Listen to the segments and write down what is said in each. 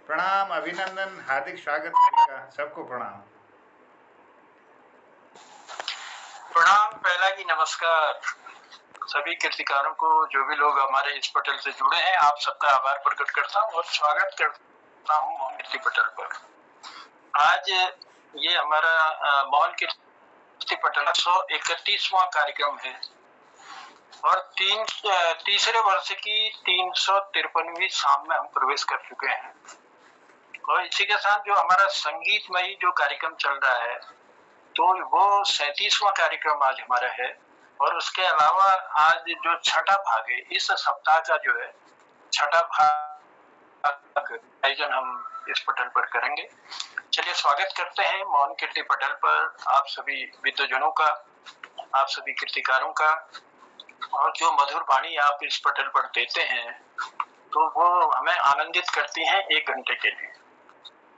प्रणाम, अभिनंदन, हार्दिक स्वागत सभी का, सबको प्रणाम। प्रणाम, पहला की नमस्कार सभी कीर्तिकारों को, जो भी लोग हमारे इस पटल से जुड़े हैं, आप सबका आभार प्रकट करता हूँ और स्वागत करता हूँ मोहन कीर्ति पटल पर। आज ये हमारा मोहन कीर्ति पटल 131वां कार्यक्रम है और तीसरे वर्ष की 353वीं शाम में हम प्रवेश कर चुके हैं। और इसी के साथ जो हमारा संगीतमयी जो कार्यक्रम चल रहा है, तो वो 37वां कार्यक्रम आज हमारा है। और उसके अलावा आज जो छठा भाग है, इस सप्ताह का जो है छठा भाग आयोजन हम इस पटल पर करेंगे। चलिए स्वागत करते हैं मोहन कीर्ति पटल पर आप सभी विद्वजनों का, आप सभी कीर्तिकारों का। और जो मधुर वाणी आप इस पटल पर देते हैं, तो वो हमें आनंदित करती हैं 1 घंटे के लिए।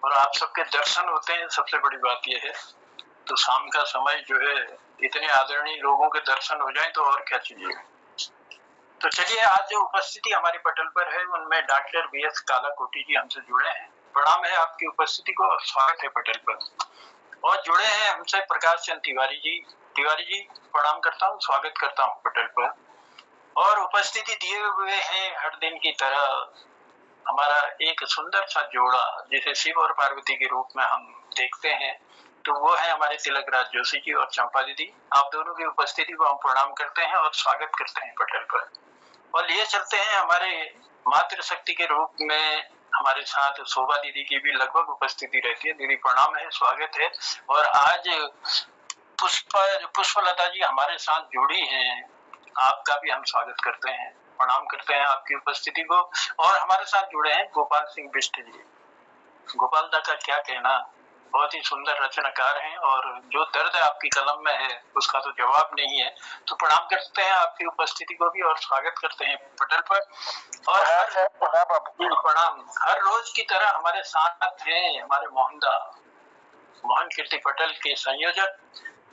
और आप सबके दर्शन होते हैं, सबसे बड़ी बात यह है। तो शाम का समय जो है, इतने आदरणीय लोगों के दर्शन हो जाएं तो और क्या चाहिए। तो चलिए, आज जो उपस्थिति हमारे पटल पर है, उनमें डॉक्टर BS कालाकोटी जी हमसे जुड़े हैं। प्रणाम है आपकी उपस्थिति को और स्वागत है पटल पर। और जुड़े हैं हमसे प्रकाश चंद तिवारी जी। तिवारी जी, प्रणाम करता हूँ, स्वागत करता हूँ पटल पर। और उपस्थिति दिए हुए हैं हर दिन की तरह हमारा एक सुंदर सा जोड़ा, जिसे शिव और पार्वती के रूप में हम देखते हैं, तो वो है हमारे तिलक राज जोशी जी और चंपा दीदी। आप दोनों की उपस्थिति को हम प्रणाम करते हैं और स्वागत करते हैं पटल पर। और लिए चलते हैं हमारे मातृशक्ति के रूप में, हमारे साथ शोभा दीदी की भी लगभग उपस्थिति रहती है। दीदी प्रणाम है, स्वागत है। और आज पुष्पलता जी हमारे साथ जुड़ी हैं, आपका भी हम स्वागत करते हैं, प्रणाम करते हैं आपकी उपस्थिति को। और हमारे साथ जुड़े हैं गोपाल सिंह बिष्ट जी। गोपाल दा का क्या कहना, बहुत ही सुंदर रचनाकार हैं और जो दर्द आपकी कलम में है उसका तो जवाब नहीं है। तो प्रणाम करते हैं आपकी उपस्थिति को भी और स्वागत करते हैं पटल पर। और प्रणाम, हर रोज की तरह हमारे साथ हैं हमारे मोहनदा, मोहन कीर्ति पटल के संयोजक।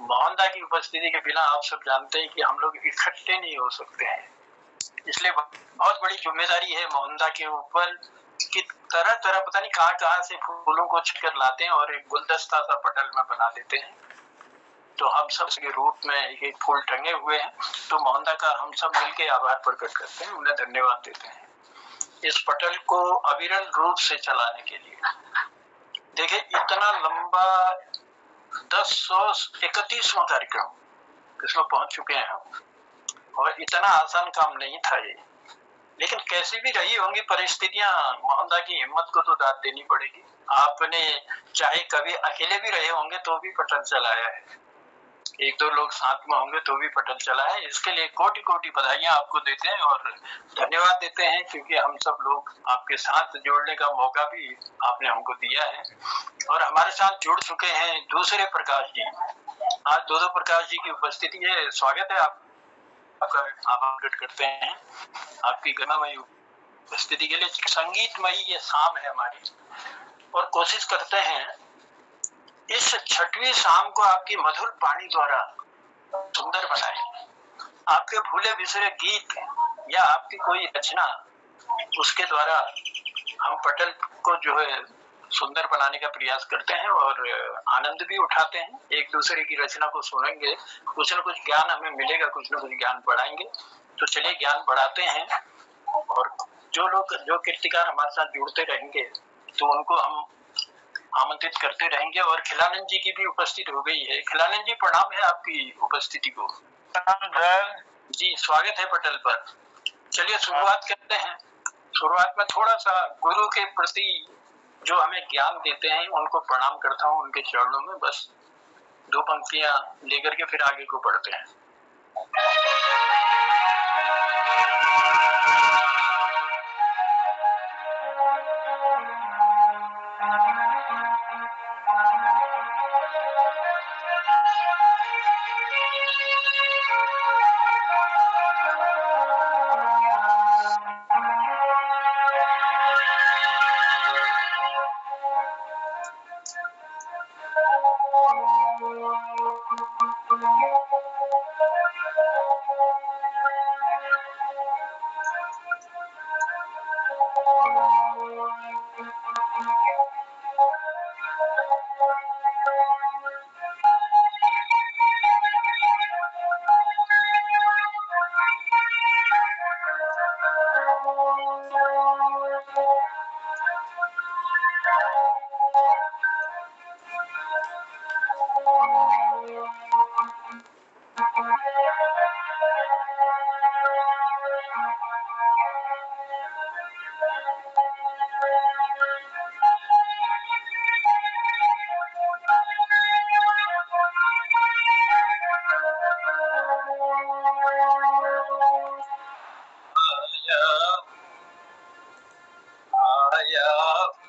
मोहनदा की उपस्थिति के बिना आप सब जानते हैं कि हम लोग इकट्ठे नहीं हो सकते हैं, इसलिए बहुत बड़ी जिम्मेदारी है मोहनदा के ऊपर कि तरह तरह पता नहीं कहाँ से फूलों को छींटकर लाते हैं और एक गुलदस्ता सा पटल में बना देते हैं। तो हम सब के रूप में एक फूल टंगे हुए हैं, तो मोहनदा का हम सब मिलकर आभार प्रकट करते हैं, उन्हें धन्यवाद देते हैं इस पटल को अविरल रूप से चलाने के लिए। देखिए, इतना लंबा 1031वां कार्यक्रम इसमें पहुंच चुके हैं हम, और इतना आसान काम नहीं था ये। लेकिन कैसी भी रही होंगी परिस्थितियां, मोहनदा की हिम्मत को तो दाद देनी पड़ेगी। आपने चाहे कभी अकेले भी रहे होंगे तो भी पटल चलाया है, 1-2 लोग साथ में होंगे तो भी पटल चलाया है। इसके लिए कोटि कोटि बधाइयां आपको देते हैं और धन्यवाद देते हैं, क्योंकि हम सब लोग आपके साथ जोड़ने का मौका भी आपने हमको दिया है। और हमारे साथ जुड़ चुके हैं दूसरे प्रकाश जी। आज 2 प्रकाश जी की उपस्थिति है, स्वागत है आपका, आभार प्रकट करते हैं आपकी गणमयी उपस्थिति के लिए। संगीतमयी ये शाम है हमारी, और कोशिश करते हैं इस छठवीं शाम को आपकी मधुर वाणी द्वारा सुंदर बनाए। आपके भूले बिसरे गीत या आपकी कोई रचना, उसके द्वारा हम पटल को जो है सुंदर बनाने का प्रयास करते हैं और आनंद भी उठाते हैं। एक दूसरे की रचना को सुनेंगे, कुछ न कुछ ज्ञान हमें मिलेगा, कुछ न कुछ ज्ञान बढ़ाएंगे। तो चलिए ज्ञान बढ़ाते हैं, और जो लोग, जो कीर्तिकार हमारे साथ जुड़ते रहेंगे, तो उनको हम आमंत्रित करते रहेंगे। और खिलानंद जी की भी उपस्थित हो गई है। खिलानंद जी, प्रणाम है आपकी उपस्थिति को जी, स्वागत है पटल पर। चलिए शुरुआत करते हैं। शुरुआत में थोड़ा सा गुरु के प्रति जो हमें ज्ञान देते हैं उनको प्रणाम करता हूँ, उनके चरणों में बस 2 पंक्तियां लेकर के फिर आगे को बढ़ते हैं।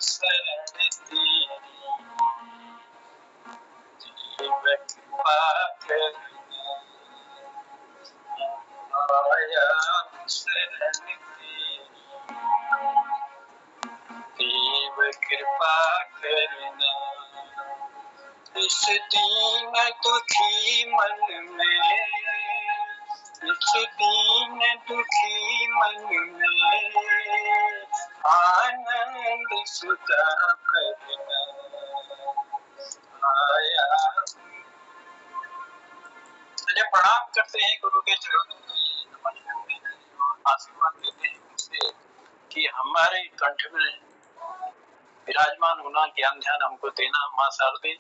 शरण तेरी, जीव कृपा करना, आया शरण तेरी, देव कृपा करना। इस दीन दुखी मन में, इस दीन दुखी मन में आनंद सुधा करना, आया। चलिए प्रणाम करते हैं गुरु के चरणों में, नमन करते हैं और आशीर्वाद देते हैं उनसे कि हमारे कंठ में विराजमान होना, ज्ञान ध्यान हमको देना। माँ शारदे,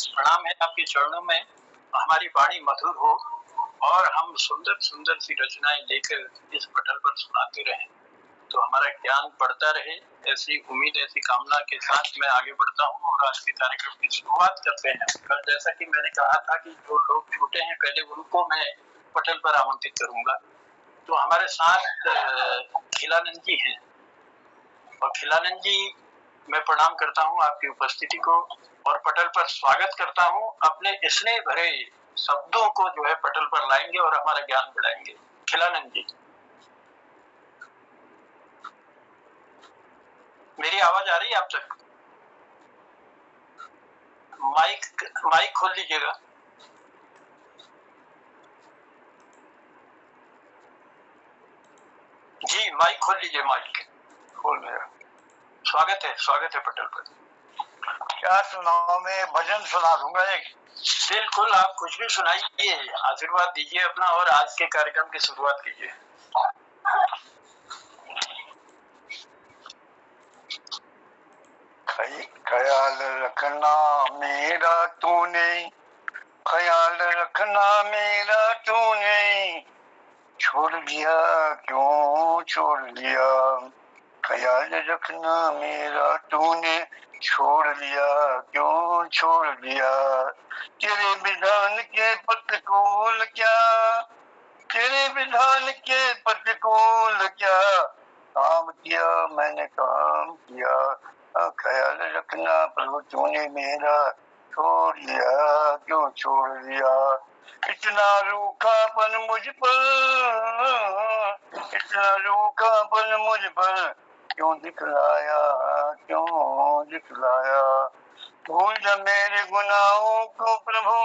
प्रणाम है आपके चरणों में, हमारी वाणी मधुर हो और हम सुंदर सुंदर सी रचनाएं लेकर इस पटल पर सुनाते रहें, तो हमारा ज्ञान बढ़ता रहे। ऐसी उम्मीद, ऐसी कामना के साथ मैं आगे बढ़ता हूँ और आज के कार्यक्रम की शुरुआत करते हैं। कल जैसा कि मैंने कहा था कि जो लोग छूटे हैं पहले उनको मैं पटल पर आमंत्रित करूंगा। तो हमारे साथ खिलानंद जी हैं, और खिलानंद जी मैं प्रणाम करता हूँ आपकी उपस्थिति को और पटल पर स्वागत करता हूँ। अपने स्नेह भरे शब्दों को जो है पटल पर लाएंगे और हमारा ज्ञान बढ़ाएंगे। खिलानंद जी, मेरी आवाज आ रही है आप तक? माइक खोल लीजिएगा। जी माइक खोल लीजिए, माइक खोल मेरा। स्वागत है पटल पर। क्या सुनाओ? मैं भजन सुना दूंगा एक। बिल्कुल, आप कुछ भी सुनाइए, आशीर्वाद दीजिए अपना और आज के कार्यक्रम की शुरुआत कीजिए। ख्याल रखना मेरा तूने, ख्याल रखना मेरा तूने, छोड़ दिया क्यों छोड़ दिया, ख्याल रखना मेरा तूने, छोड़ दिया क्यों छोड़ दिया। तेरे विधान के प्रतिकूल क्या, तेरे विधान के प्रतिकूल क्या, काम किया मैंने काम किया, ख्याल रखना प्रभु तूने मेरा, छोड़ दिया क्यों छोड़ दिया। इतना रूखापन मुझ पर, इतना रूखापन मुझ पर क्यों दिखलाया, क्यों दिखलाया। भूल जा मेरे गुनाहों को प्रभु,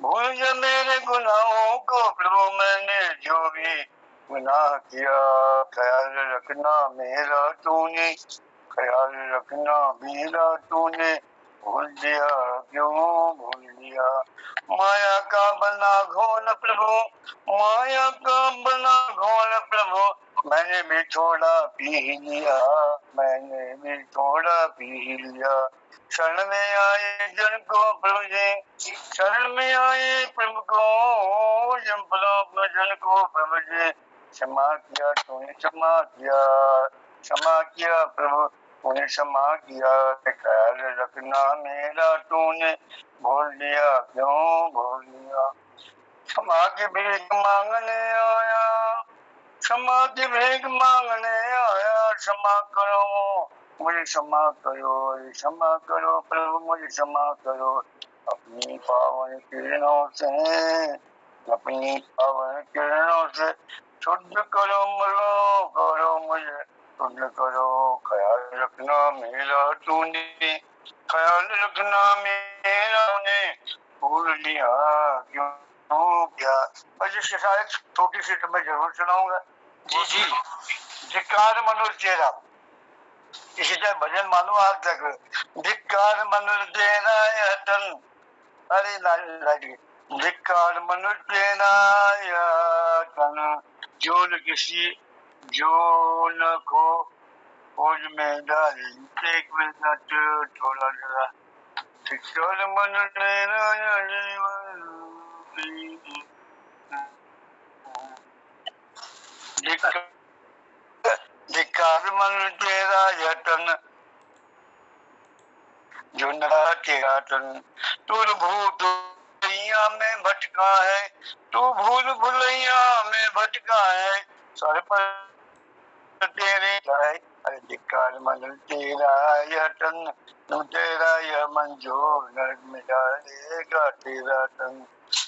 भूल जा मेरे गुनाहों को प्रभु, मैंने जो भी गुनाह किया, ख्याल रखना मेरा तूने, ख्याल रखना मेरा तूने, भूल दिया क्यों भूल दिया। माया का बना घोल प्रभु, माया का बना घोल प्रभु, मैंने भी थोड़ा पी ही लिया, मैंने भी थोड़ा पी ही लिया। शरण में आए जन को प्रभु जी, शरण में आए प्रभु को जन को प्रभु जी, क्षमा किया तूने क्षमा किया, क्षमा किया प्रभु तूने क्षमा किया। ख्याल रखना मेरा तूने, भूल दिया क्यों भूल दिया। क्षमा की भीख मांगने आया, क्षमा की भीख मांगने आया, क्षमा करो मुझे क्षमा करो, क्षमा करो प्रभु मुझे क्षमा करो। अपनी पावन किरणों से, अपनी पावन किरणों से शुद्ध करो मुझे शुद्ध करो। ख्याल रखना मेरा तूने, ख्याल रखना मेरा ने, भूल लिया क्यों क्या। और इसके साथ एक छोटी सी तो मैं जरूर सुनाऊंगा। जी जी। धिक्कार मनुष्य तेरा, इसी तरह भजन मानो आज तक। धिक्कार मनुष्य तेरा यह तन, अरे धिक्कार मनुष्य तेरा यह तन, जो न किसी जो न को खोज में डाली। एक मिनट थोड़ा जरा। धिक्कार मनुष्य तेरा धिक्कार मनुष्य तेरा यह तन, जो न तेरा तन, तू भूत भुलैया में भटका है, तू भूल भुलैया में भटका है, सर पर तेरे जाए। अरे धिक्कार मनुष्य तेरा यह तन, तू तेरा यह मन जो नरक में डालेगा तेरा तन।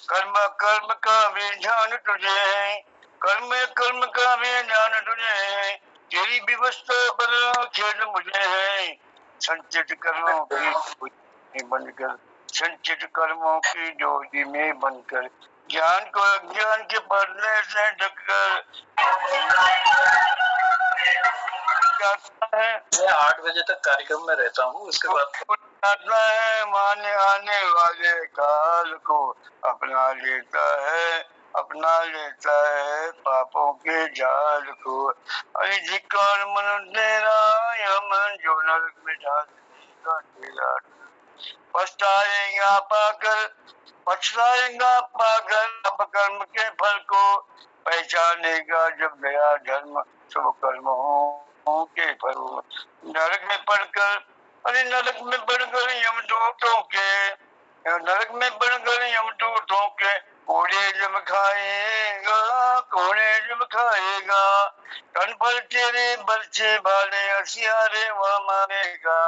कर्म कर्म का भी ध्यान तुझे है, कर्म कर्म का भी ध्यान तुझे है, तेरी व्यवस्था पर खेल मुझे है। संचित कर्मों की ज्योति में बनकर, संचित कर्मों की ज्योति में बनकर, ज्ञान को अज्ञान के पर्दे से ढककर है। मैं 8 बजे तक कार्यक्रम में रहता हूँ, उसके बाद आता है माने आने वाले काल को, अपना लेता है, अपना लेता है पापों के जाल को। अरे धिक्कार मन तेरा, यह मन जो नरक में डालेगा तेरा। पछताएगा पाकर, पछताएगा पाकर अब कर्म के फल को, पहचानेगा जब गया धर्म शुभ कर्मों के फल। नरक में पढ़कर, अरे नरक में पढ़कर यमदूतों के, नरक में पढ़कर यमदूतों के कोड़े जब खाएगा, कोड़े जब खाएगा। तन पर तेरे बच्चे भाले, हसियारे वह मारेगा,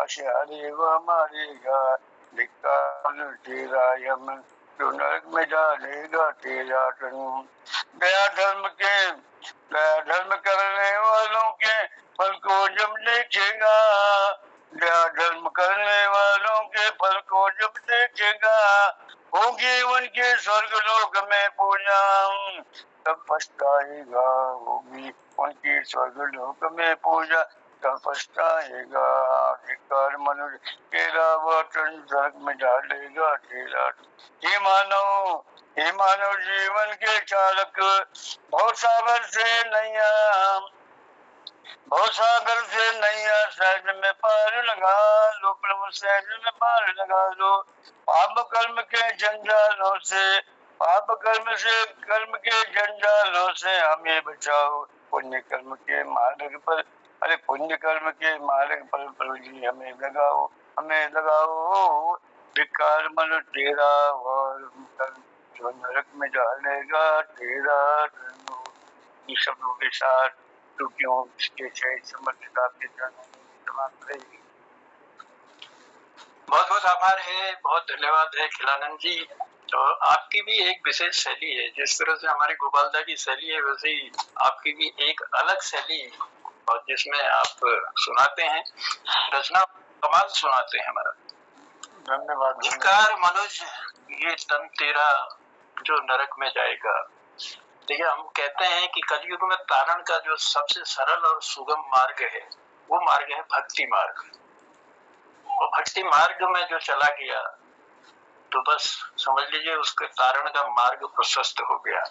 हसियारे वह मारेगा। धिक्कार तेरा यम जो नरक में डालेगा तेरा तन। दया धर्म के, दया धर्म करने वालों के फल को जब देखेगा, दया धर्म करने वालों के फल को जब देखेगा, होगी उनके स्वर्ग लोक में पूजा, तब पछताएगा। होगी उनकी स्वर्ग लोक में पूजा, तब पछताएगा। धिक्कार मनुष्य तेरा वह तन नरक में डालेगा तेरा। हे मानव, हे मानव जीवन के चालक, भवसागर से नैया, भवसागर से नैया सहज में पार लगा लो प्रभु, सहज में पार लगा लो। पाप कर्म के जंजालों से, पाप कर्म से, कर्म के जंजालों से हमें बचाओ। पुण्य कर्म के मार्ग पर, अरे पुण्य कर्म के मार्ग पर प्रभु जी हमें लगाओ, हमें लगाओ। धिक्कार मन तेरा वह जो नरक में डालेगा तेरा। शब्दों के साथ टूटियों के समर्थता के बहुत बहुत आभार है, बहुत धन्यवाद है खिलानंद जी। तो आपकी भी एक विशेष शैली है, जिस तरह से हमारे गोपालदा की शैली है वैसे ही आपकी भी एक अलग शैली, और जिसमें आप सुनाते हैं, रचना कमाल सुनाते हैं हमारा। धन्यवाद। धिक्कार मनोज ये तन तेरा जो नरक में जाएगा। देखिए, हम कहते हैं कि कलयुग में तारण का जो सबसे सरल और सुगम मार्ग है वो मार्ग है भक्ति मार्ग। और भक्ति मार्ग में जो चला गया तो बस समझ लीजिए उसके तारण का मार्ग प्रशस्त हो गया।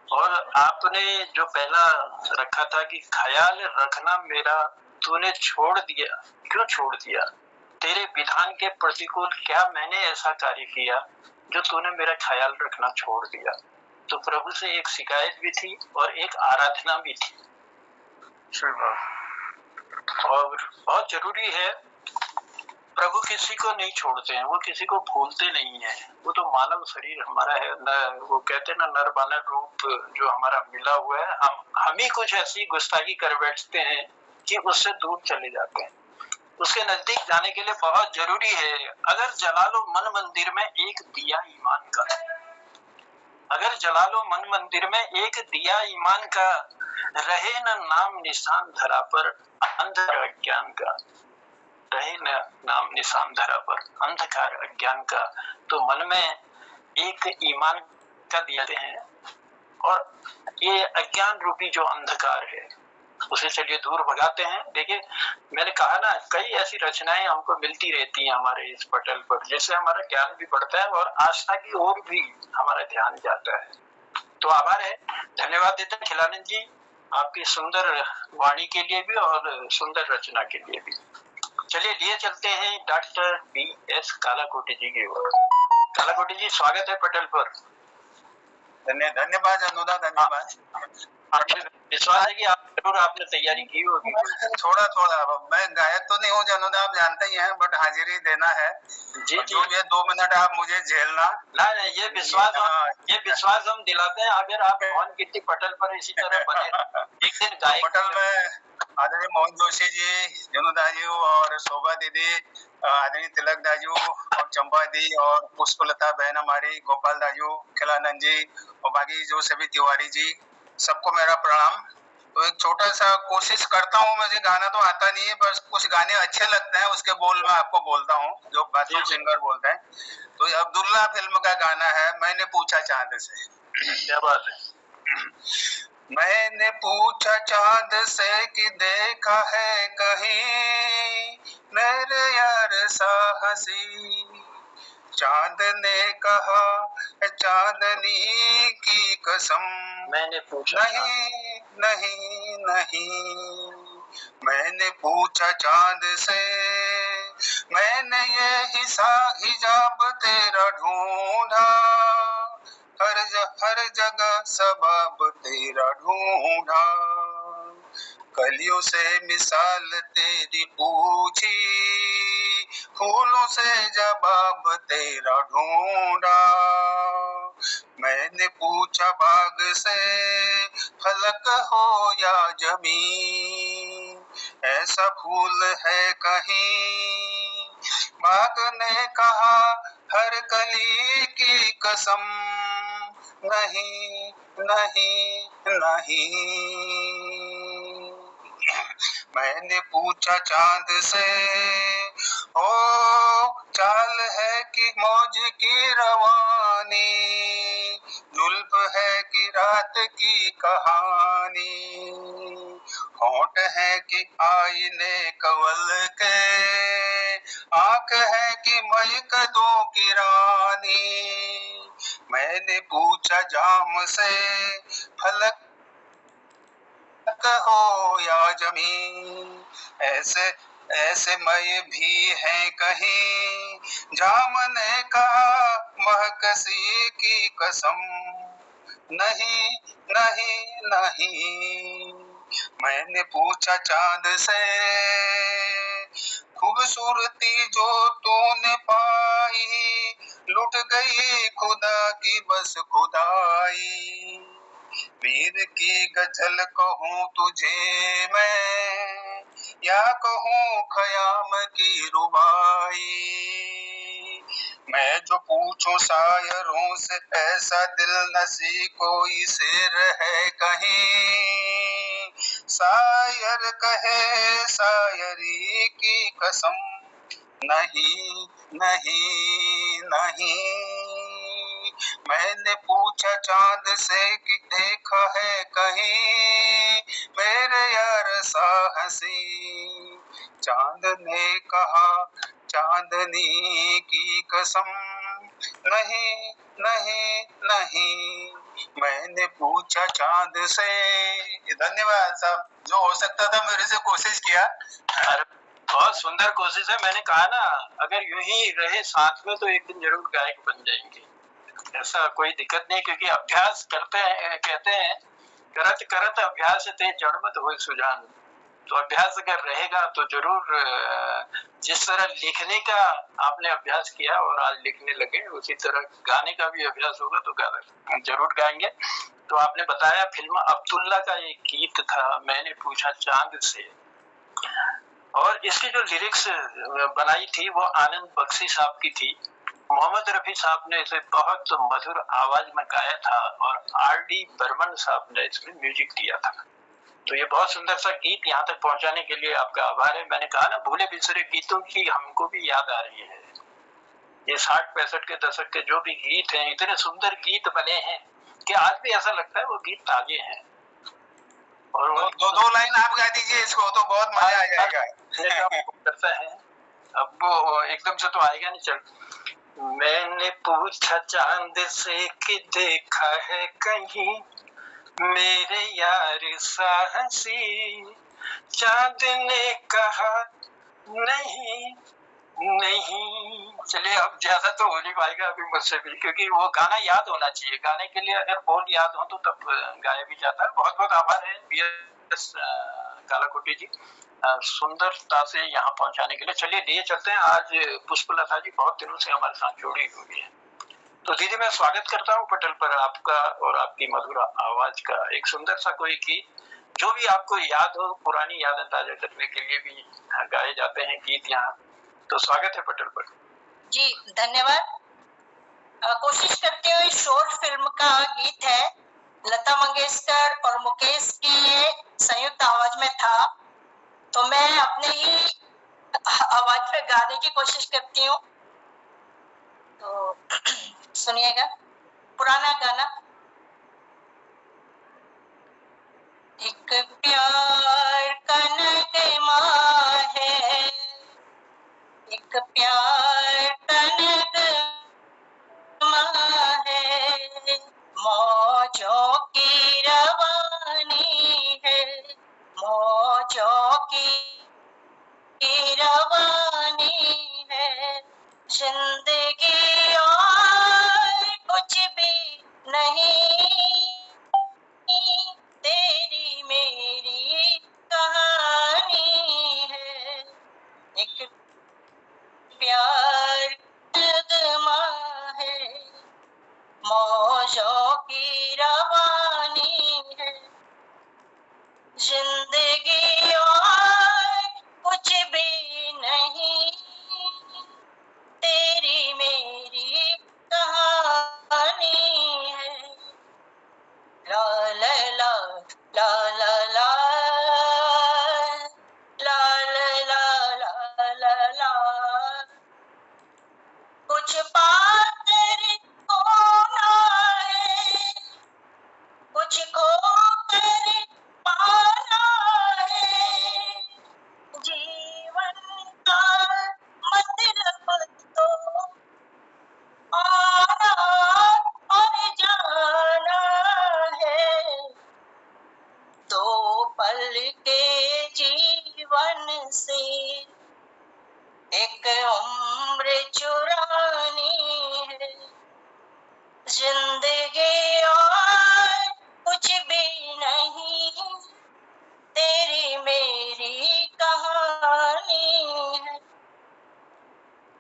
और आपने जो पहला रखा था कि ख्याल रखना मेरा तूने छोड़ दिया, क्यों छोड़ दिया? तेरे विधान के प्रतिकूल क्या मैंने ऐसा कार्य किया जो तूने मेरा ख्याल रखना छोड़ दिया? तो प्रभु से एक शिकायत भी थी और एक आराधना भी थी। और बहुत जरूरी है, प्रभु किसी को नहीं छोड़ते हैं, वो किसी को भूलते नहीं है। वो तो मानव शरीर हमारा है न, वो कहते हैं ना, नर बानर रूप जो हमारा मिला हुआ है, हम ही कुछ ऐसी गुस्ताखी कर बैठते हैं कि उससे दूर चले जाते हैं। उसके नजदीक जाने के लिए बहुत जरूरी है, अगर जला लो मन मंदिर में एक दिया ईमान का, अगर जला लो मन मंदिर में एक दिया ईमान का, रहे न नाम निशान धरा पर अंधकार अज्ञान का, रहे न नाम निशान धरा पर अंधकार अज्ञान का, तो मन में एक ईमान का दिया हैं और ये अज्ञान रूपी जो अंधकार है उसे चलिए दूर भगाते हैं। देखिए, मैंने कहा ना, कई ऐसी रचनाएं हमको मिलती रहती हैं हमारे इस पटल पर, जिससे हमारा ज्ञान भी बढ़ता है और आस्था की ओर भी हमारा ध्यान जाता है। तो आभार है, धन्यवाद देते हैं खिलानंद जी आपकी सुंदर वाणी के लिए भी और सुंदर रचना के लिए भी। चलिए लिए चलते हैं डॉक्टर B.S. कालाकोटी जी की ओर। कालाकोटी जी, स्वागत है पटल पर। धन्यवाद अनुदा, धन्यवाद। विश्वास है कि आप जरूर आपने तैयारी की होगी। थोड़ा थोड़ा, मैं गायक तो नहीं हूँ जनोदा, आप जानते ही हैं, बट हाजिरी देना है जी और जी। जो भी है 2 मिनट आप मुझे झेलना। नहीं, ये विश्वास हम दिलाते हैं, अगर आप मोहन कीर्ति पटेल पर इसी तरह बने एक दिन गायक। पटेल में आदरणीय मोहन जोशी जी, जनोदा जी और शोभा दीदी, आदरणीय तिलक दाजू और चंपा दी और पुष्पलता बहन हमारी, गोपाल दाजू, खिलानंद जी और बाकी जो सभी तिवारी जी, सबको मेरा प्रणाम। तो एक छोटा सा कोशिश करता हूँ, मुझे गाना तो आता नहीं है, बस कुछ गाने अच्छे लगते हैं उसके बोल मैं आपको बोलता हूँ, जो बाथरूम सिंगर बोलते हैं। तो ये अब्दुल्ला फिल्म का गाना है, मैंने पूछा चांद से। क्या बात है। मैंने पूछा चांद से कि देखा है कहीं मेरे यार सा हंसी, चांद ने कहा चांदनी की कसम, मैंने पूछा नहीं नहीं नहीं। मैंने पूछा चांद से, मैंने ये हिजाब तेरा ढूंढा, हर जगह सबब तेरा ढूंढा, कलियों से मिसाल तेरी पूछी, फूलों से जवाब तेरा ढूंढा। मैंने पूछा बाग से फलक हो या जमीन, ऐसा फूल है कहीं, बाग ने कहा हर कली की कसम, नहीं नहीं नहीं। मैंने पूछा चांद से, ओ चाल है कि मौज की रवानी, जुल्फ है कि रात की कहानी, होंठ है कि आईने कवल के, आंख है कि मलकतों की रानी। मैंने पूछा जाम से फलक हो या जमीन, ऐसे ऐसे मय भी है कहीं, जाम ने कहा महकसी की कसम, नहीं नहीं नहीं। मैंने पूछा चांद से, खूबसूरती जो तूने पाई, लुट गई खुदा की बस खुदाई, वीर की गजल कहूँ तुझे मैं, या कहूँ खयाम की रुबाई। मैं जो पूछूं शायरों से, ऐसा दिल नसी कोई शेर है कहीं, शायर कहे शायरी की कसम, नहीं नहीं नहीं। मैंने पूछा चांद से कि देखा है कहीं मेरे यार सा हंसी, चांद ने कहा चांदनी की कसम, नहीं नहीं नहीं। मैंने पूछा चांद से। धन्यवाद साहब, जो हो सकता था मेरे से कोशिश किया। बहुत सुंदर कोशिश है। मैंने कहा ना, अगर यूं ही रहे साथ में तो एक दिन जरूर गायक बन जाएंगे, ऐसा कोई दिक्कत नहीं, क्योंकि अभ्यास करते हैं, कहते हैं करत करत अभ्यास ते जड़मत हो सुजान। तो अभ्यास अगर रहेगा तो जरूर, जिस तरह लिखने का आपने अभ्यास किया और आज लिखने लगे, उसी तरह गाने का भी अभ्यास होगा तो गाना जरूर गाएंगे। तो आपने बताया फिल्म अब्दुल्ला का एक गीत था, मैंने पूछा चांद से, और इसकी जो लिरिक्स बनाई थी वो आनंद बख्शी साहब की थी। मोहम्मद रफी साहब ने इसे बहुत मधुर आवाज में गाया था और आर.डी. बर्मन साहब ने इसमें म्यूजिक दिया था। तो ये बहुत सुंदर सा गीत यहाँ तक पहुंचाने के लिए आपका आभार है। मैंने कहा ना, भूले बिसरे गीतों की हमको भी याद आ रही है। ये 60-65 के दशक के जो भी गीत हैं, इतने सुंदर गीत बने हैं कि आज भी ऐसा लगता है वो गीत ताजे हैं। और दो लाइन आप गा दीजिए इसको तो बहुत मजा आ जाएगा। करता है, अब वो एकदम से तो आएगा नहीं। चल, मैंने पूछा चांद से कि देखा है कहीं मेरे यार सा हंसी, चांद ने कहा नहीं नहीं। चलिए, अब ज्यादा तो हो नहीं पाएगा अभी मुझसे भी, क्योंकि वो गाना याद होना चाहिए। गाने के लिए अगर बोल याद हो तो तब गाया भी जाता है। बहुत बहुत आभार है बी कालाकोटी जी सुंदरता से यहाँ पहुंचाने के लिए। चलिए लिए चलते हैं। आज पुष्पलता जी बहुत दिनों से हमारे साथ जुड़ी हुई है। तो दीदी मैं स्वागत करता हूँ पटल पर आपका और आपकी मधुर आवाज का। एक सुंदर सा कोई गीत जो भी आपको याद हो, पुरानी यादें ताजा करने के लिए भी गाए जाते हैं गीत यहाँ। तो स्वागत है पटल पर। जी धन्यवाद। कोशिश करते हुए शोर फिल्म का गीत है, लता मंगेशकर और मुकेश की ये संयुक्त आवाज में था, तो मैं अपने ही आवाज में गाने की कोशिश करती हूँ। तो सुनिएगा पुराना गाना। एक प्यार का नगमा है, एक प्यार का नगमा है, मौजों की रवानी है, मौजों की रवानी है, जिंदगी और कुछ भी नहीं, तेरी मेरी कहानी है। एक प्यार नगमा है, मौजों की रवानी है, जिंदगी और कुछ भी नहीं, तेरी मेरी कहानी है। ला ला ला ला ला ला ला ला ला ला ला, कुछ पाकर खोना है, कुछ खोकर पाना है, जीवन का मतलब तो आना और जाना है, दो पल के जीवन से एक उम्र चुरानी है, जिंदगी और कुछ भी नहीं, तेरी मेरी कहानी है।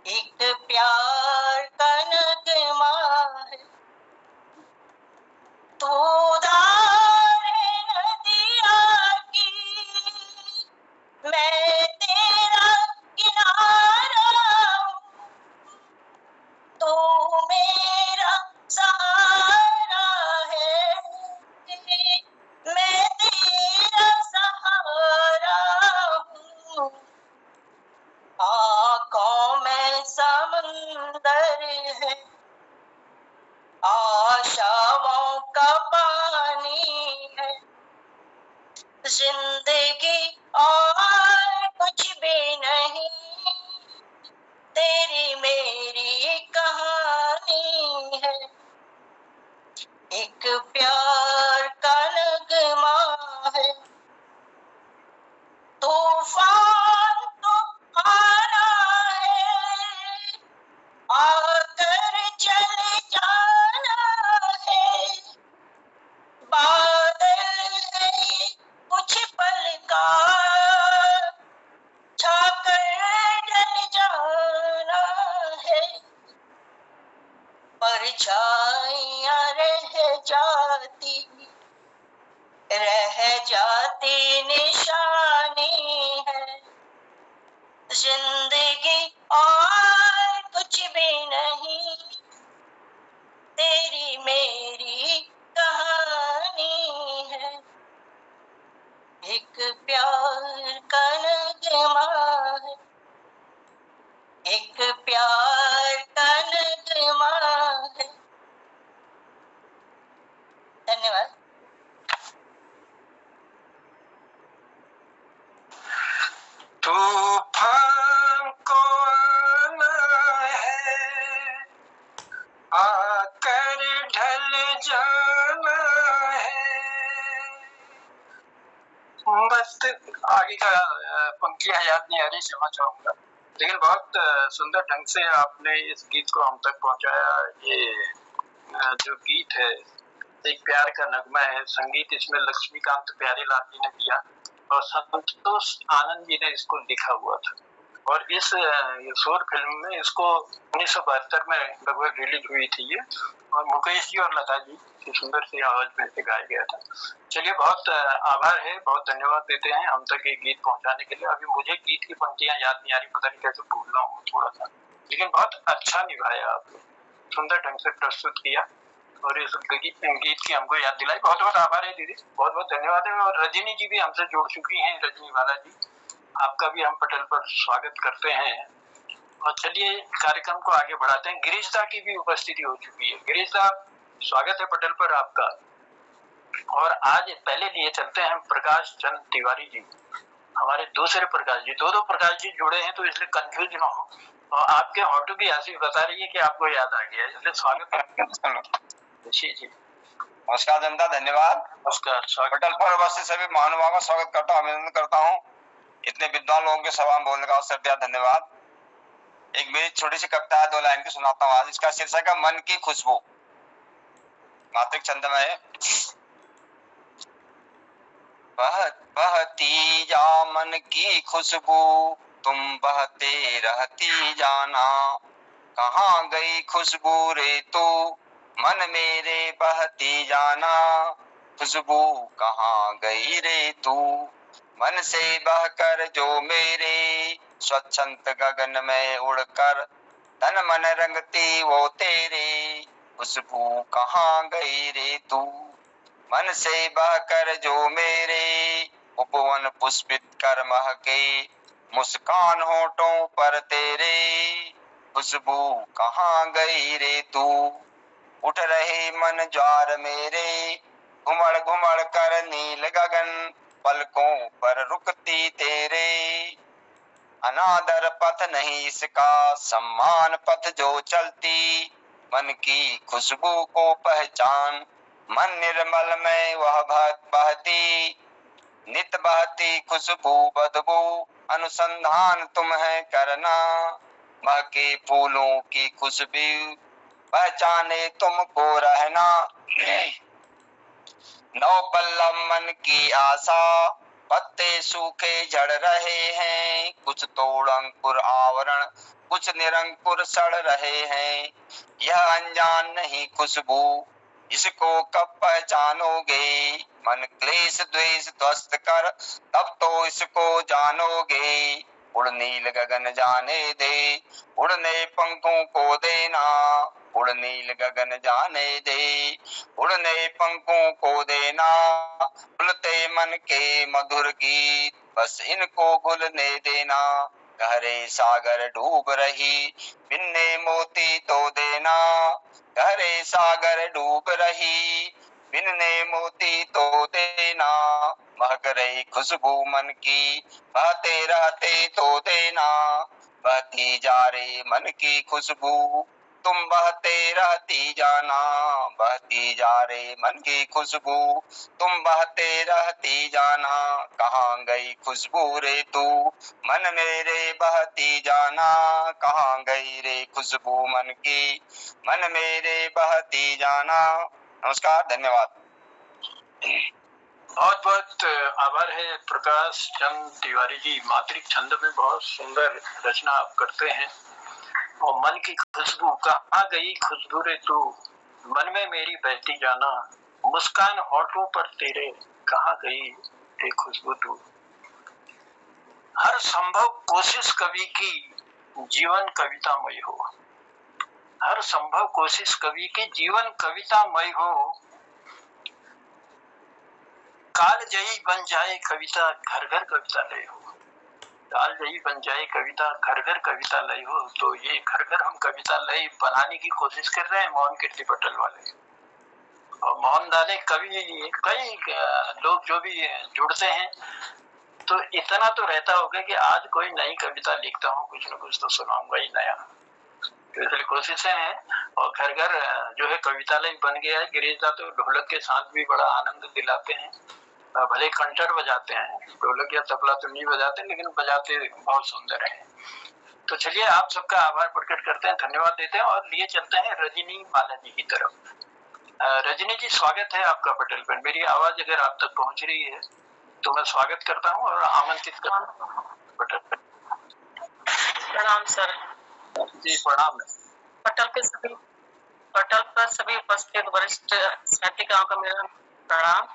एक प्यार का नगमा है, तू धार नदिया की, मैं तेरा किनारा हूँ, तू मेरा सहारा है, मैं तेरा सहारा हूँ, आँखों में समंदर है, आशाओं का पानी है, जिंदगी और कुछ भी नहीं, तेरी मेरी कहानी है। एक प्यार का नगमा है, तूफान तो आना है, आकर चले जाना है, बादल है कुछ पल का, छाकर ढल जाना है, परछाइयां रह जाती निशानी है, जिंदगी और कुछ भी नहीं, तेरी मेरी कहानी है। एक प्यार का नगमा है, एक प्यार का नगमा है। धन्यवाद। तूफान को आना है, आकर ढल जाना है। बस आगे का पंक्तियां याद नहीं आ रही, क्षमा चाहूंगा, लेकिन बहुत सुंदर ढंग से आपने इस गीत को हम तक पहुंचाया। ये जो गीत है एक प्यार का नगमा है। संगीत इसमें लक्ष्मीकांत प्यारेलाल जी ने दिया और संतोष आनंद जी ने इसको लिखा हुआ था। और इस शोर फिल्म में इसको 1972 में लगभग रिलीज हुई थी ये, और मुकेश जी और लता जी की सुंदर सी आवाज में से गाया गया था। चलिए, बहुत आभार है, बहुत धन्यवाद देते हैं हम तक ये गीत पहुंचाने के लिए। अभी मुझे गीत की पंक्तियां याद नहीं आ रही, पता नहीं कैसे भूल रहा हूँ थोड़ा सा, लेकिन बहुत अच्छा निभाया आपने, सुंदर ढंग से प्रस्तुत किया और इस गीत की हमको याद दिलाई। बहुत बहुत आभार है दीदी, बहुत बहुत धन्यवाद है। और रजनी जी भी हमसे जुड़ चुकी हैं, रजनी वाला जी, आपका भी हम पटल पर स्वागत करते हैं। और चलिए कार्यक्रम को आगे बढ़ाते हैं। गिरीश दा की भी उपस्थिति हो चुकी है। गिरीश दा, स्वागत है पटल पर आपका। और आज पहले लिए चलते हैं प्रकाश चंद तिवारी जी, हमारे दूसरे प्रकाश जी। दो प्रकाश जी जुड़े हैं तो इसलिए कंफ्यूज ना हो। और आपके होटो की हंसी बता रही है कि आपको याद आ गया, इसलिए स्वागत जी। नमस्कार जनता, धन्यवाद। नमस्कार, स्वागत। पटल पर उपस्थित सभी महानुभावों का स्वागत करता हूँ, अभिनंदन करता हूँ। इतने विद्वान लोगों के सभा में बोलने का अवसर दिया, धन्यवाद। एक मेरी छोटी सी कविता है, 2 लाइन की सुनाता हूँ आज। इसका शीर्षक है मन की खुशबू। मात्रिक छंद में है। बहती जा मन की खुशबू, तुम बहते रहती जाना। कहाँ गई खुशबू रे तू, मन मेरे बहती जाना। खुशबू कहाँ गई रे तू, मन से बहकर जो मेरे। स्वच्छंद गगन में उड़कर तन मन रंगती वो तेरे। खुशबू कहाँ गई रे तू, मन से बहकर जो मेरे। उपवन पुष्पित कर महके, मुस्कान होठों पर तेरे। खुशबू कहाँ गई रे तू, उठ रहे मन ज्वार मेरे। घुमड़ घुमड़ कर नील गगन, पलकों पर रुकती तेरे। अनादर पथ नहीं इसका, सम्मान पथ जो चलती। मन की खुशबू को पहचान, मन निर्मल में वह बहती। नित बहती खुशबू बदबू, अनुसंधान तुम्हें करना। महके फूलों की खुशबू, पहचाने तुमको रहना। नौ पल्लव मन की आशा, पत्ते सूखे झड़ रहे हैं। कुछ तोड़ अंकुर आवरण, कुछ निरंकुर सड़ रहे हैं। यह अनजान नहीं खुशबू, इसको कब पहचानोगे। मन क्लेश द्वेष ध्वस्त कर, तब तो इसको जानोगे। उड़ नील गगन जाने दे, उड़ने पंखों को देना। उड़ नील गगन जाने दे, उड़ने पंखों को देना। खुलते मन के मधुर गीत, बस इनको घुलने देना। गहरे सागर डूब रही, बिन्ने मोती तो देना। गहरे सागर डूब रही, बिन्ने मोती तो देना। महक रही खुशबू मन की, बहते रहते तो देना। बहती जा रे मन की खुशबू, तुम बहते रहती जाना। बहती जा रे मन की खुशबू, तुम बहते रहती जाना। कहाँ गई खुशबू रे तू, मन मेरे बहती जाना। कहाँ गई रे खुशबू मन की, मन मेरे बहती जाना। नमस्कार, धन्यवाद। बहुत बहुत आभार है प्रकाश चंद तिवारी जी। मात्रिक छंद में बहुत सुंदर रचना आप करते हैं। और मन की खुशबू, कहाँ गई खुशबू रे तू, मन में मेरी बहती जाना। मुस्कान होठों पर तेरे, कहाँ गई रे खुशबू तू। हर संभव कोशिश कवि की, जीवन कवितामय हो। हर संभव कोशिश कवि की, जीवन कवितामय हो। काल जयी बन जाए कविता, घर घर कविता लय हो। काल जयी बन जाए कविता, घर घर कविता लय हो। तो ये घर घर हम कविता लय बनाने की कोशिश कर रहे हैं मोहन कीर्ति पटल वाले। और मोहन दाने कवि, कई लोग जो भी जुड़ते हैं, तो इतना तो रहता होगा कि आज कोई नई कविता लिखता हूँ, कुछ न कुछ तो सुनाऊंगा ही नया। तो इसलिए कोशिशें हैं। और घर घर जो है कवितालय बन गया है। गिरीश दा तो ढोलक के साथ भी बड़ा आनंद दिलाते हैं। भले कंठर बजाते हैं, ढोलक या तबला तो नहीं बजाते, लेकिन बजाते बहुत सुंदर है। तो चलिए, आप सबका आभार प्रकट करते हैं, धन्यवाद देते हैं और लिए चलते हैं रजनी माला जी की तरफ। रजनी जी, स्वागत है आपका पटेल पर। मेरी आवाज अगर आप तक पहुंच रही है तो मैं स्वागत करता हूं और आमंत्रित करता हूं पटेल पर। प्रणाम सर जी प्रणाम। पटल पर सभी उपस्थित वरिष्ठ साहित्यकारों का मेरा प्रणाम।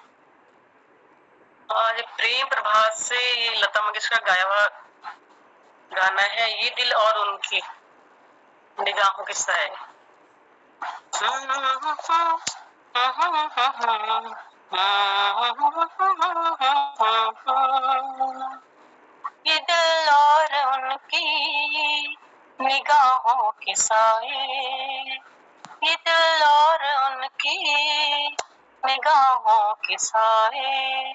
आज प्रेम प्रभात से ये लता मंगेशकर गाया हुआ गाना है, ये दिल और उनकी निगाहों के साए। ये दिल और उनकी निगाहों के साए, ये दिल और उनकी निगाहों के साए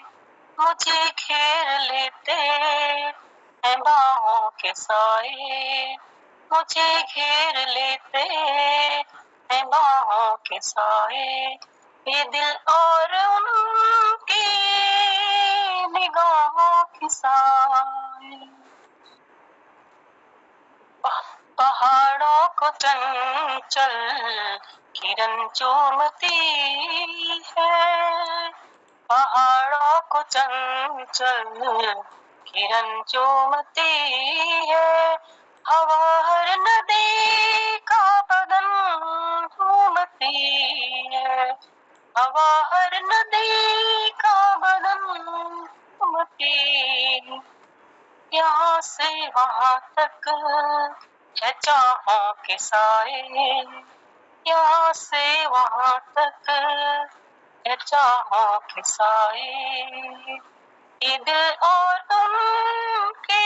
मुझे घेर लेते हैं बाहों के साए, मुझे घेर लेते हैं बाहों के साए, ये दिल और उनकी निगाहों के साए। पहाड़ों को चंचल किरण चूमती है, पहाड़ों को चंचल किरण चूमती है, हवा हर नदी का बदन घूमती है, हवा हर नदी का बदन घूमती, यहाँ से वहाँ तक है चाहों के साए, यहाँ से वहाँ तक है चाहों के साए, ये दिल और उनके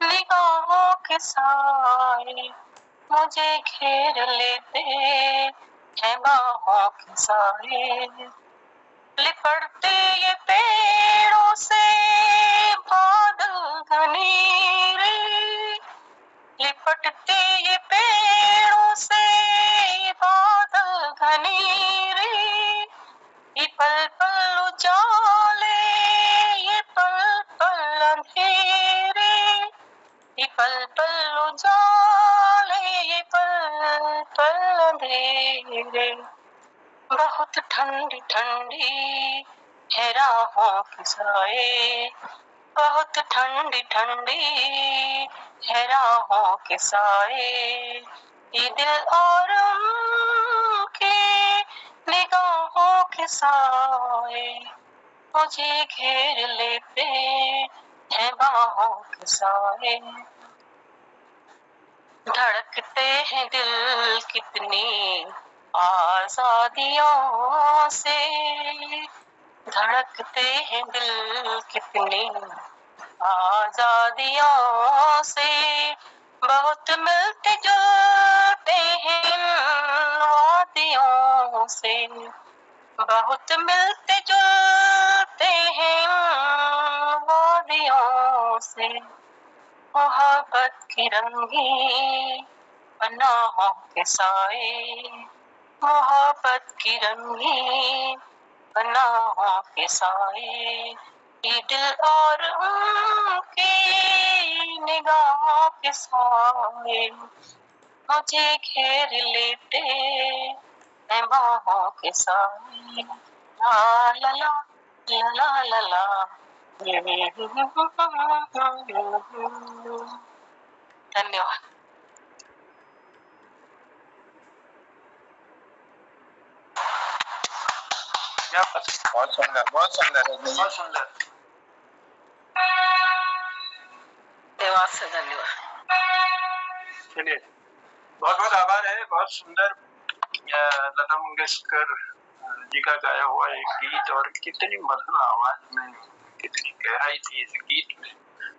निगाहों के साए मुझे घेर लेते हैं बाहों के साए, लिपटते ये पेड़ों से बादल घनेरे, लिपटते ये पेड़ों से बादल घनेरे, ये पल पल उजाले, ये पल पल अंधेरे, ये पल पल उजाले, ये पल पल अंधेरे, बहुत ठंडी ठंडी है राहों की साए, बहुत ठंडी ठंडी है राहों के साए, ये दिल और उनके निगाहों के साए मुझे घेर लेते हैं बाहों के साए, धड़कते हैं दिल कितनी आजादियों से, धड़कते हैं दिल कितनी आजादियों से, बहुत मिलते जुलते हैं इन वादियों से, बहुत मिलते जुलते हैं इन वादियों से, मोहब्बत की रंगी पनाहों के साए, मोहब्बत की रंगी पनाहों के साए, ये दिल और उनकी निगाहों के साए मुझे घेर लेते हैं बाहों के साए, ला ला ला ला ला ला। धन्यवाद। बहुत सुंदर, बहुत सुंदर, बहुत सुंदर। धन्यवाद सर, धन्यवाद। चलिए, बहुत बहुत आभार है। बहुत सुंदर लता मंगेशकर जी का गाया हुआ एक गीत, और कितनी मधुर आवाज में कितनी गहराई थी इस गीत में,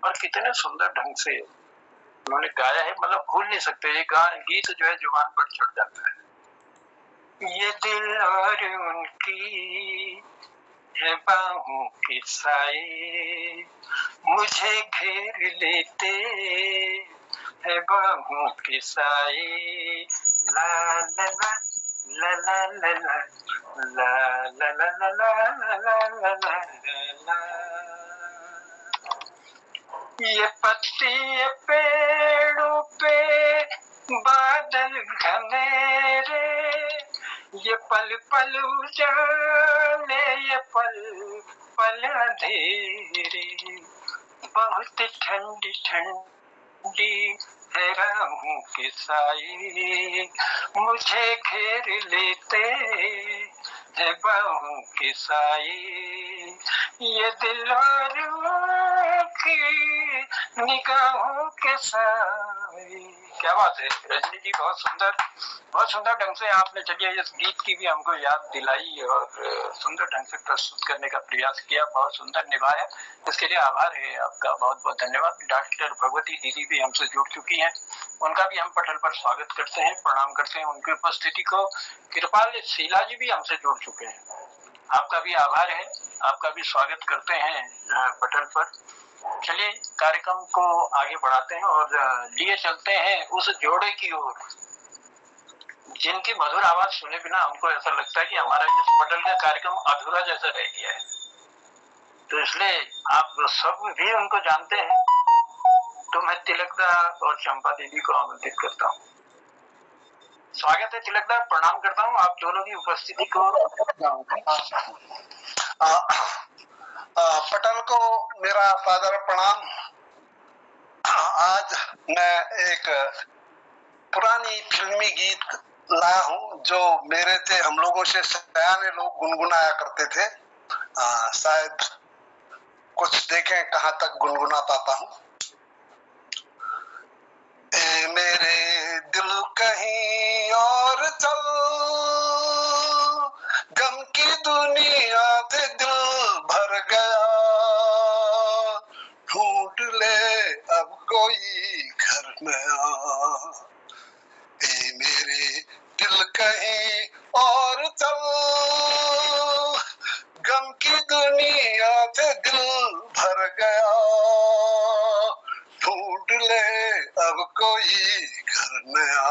और कितने सुंदर ढंग से उन्होंने गाया है। मतलब भूल नहीं सकते, ये गीत जो है जुबान पर चढ़ जाता है। ये दिल और उनकी है बाहों के साए मुझे घेर लेते है बाहों के साए, ला ला ला ला ला ला ला ला ला ला ला ला ला ला। ये पत्ती पेड़ों पे बादल घनेरे, ये पल पल उजाले, ये पल पल अंधेरे, बहुत ठंडी ठंडी है राहों के साए, मुझे घेर लेते है बाहों के साए, ये दिल और रूह की निगाहों के साए। क्या बात है रजनी जी, बहुत सुंदर ढंग से आपने चलिए इस गीत की भी हमको याद दिलाई और सुंदर ढंग से प्रस्तुत करने का प्रयास किया, बहुत सुंदर निभाया। इसके लिए आभार है आपका, बहुत बहुत धन्यवाद। डॉक्टर भगवती दीदी भी हमसे जुड़ चुकी हैं, उनका भी हम पटल पर स्वागत करते हैं, प्रणाम करते हैं उनकी उपस्थिति को। कृपाल शीला जी भी हमसे जुड़ चुके हैं, आपका भी आभार है, आपका भी स्वागत करते हैं पटल पर। चलिए कार्यक्रम को आगे बढ़ाते हैं और लिए चलते हैं उस जोड़े की ओर जिनकी मधुर आवाज सुने बिना हमको ऐसा लगता है कि हमारा इस पटल का कार्यक्रम अधूरा जैसा रह गया है। तो इसलिए आप सब भी उनको जानते हैं, तो मैं तिलकदा और चंपा दीदी को आमंत्रित करता हूँ। स्वागत है तिलकदा, प्रणाम करता हूँ आप दोनों की उपस्थिति को। पटल को मेरा सादर प्रणाम। आज मैं एक पुरानी फिल्मी गीत लाया हूँ जो मेरे थे हम लोगों से सयाने लोग गुनगुनाया करते थे। शायद कुछ देखें कहाँ तक गुनगुना पाता हूँ। ए मेरे दिल कहीं और चल, गम की दुनिया से दिल भर गया, ढूंढ ले अब कोई घर नया। ए मेरे दिल कहीं और चल, गम की दुनिया से दिल भर गया, ढूंढ ले अब कोई घर नया।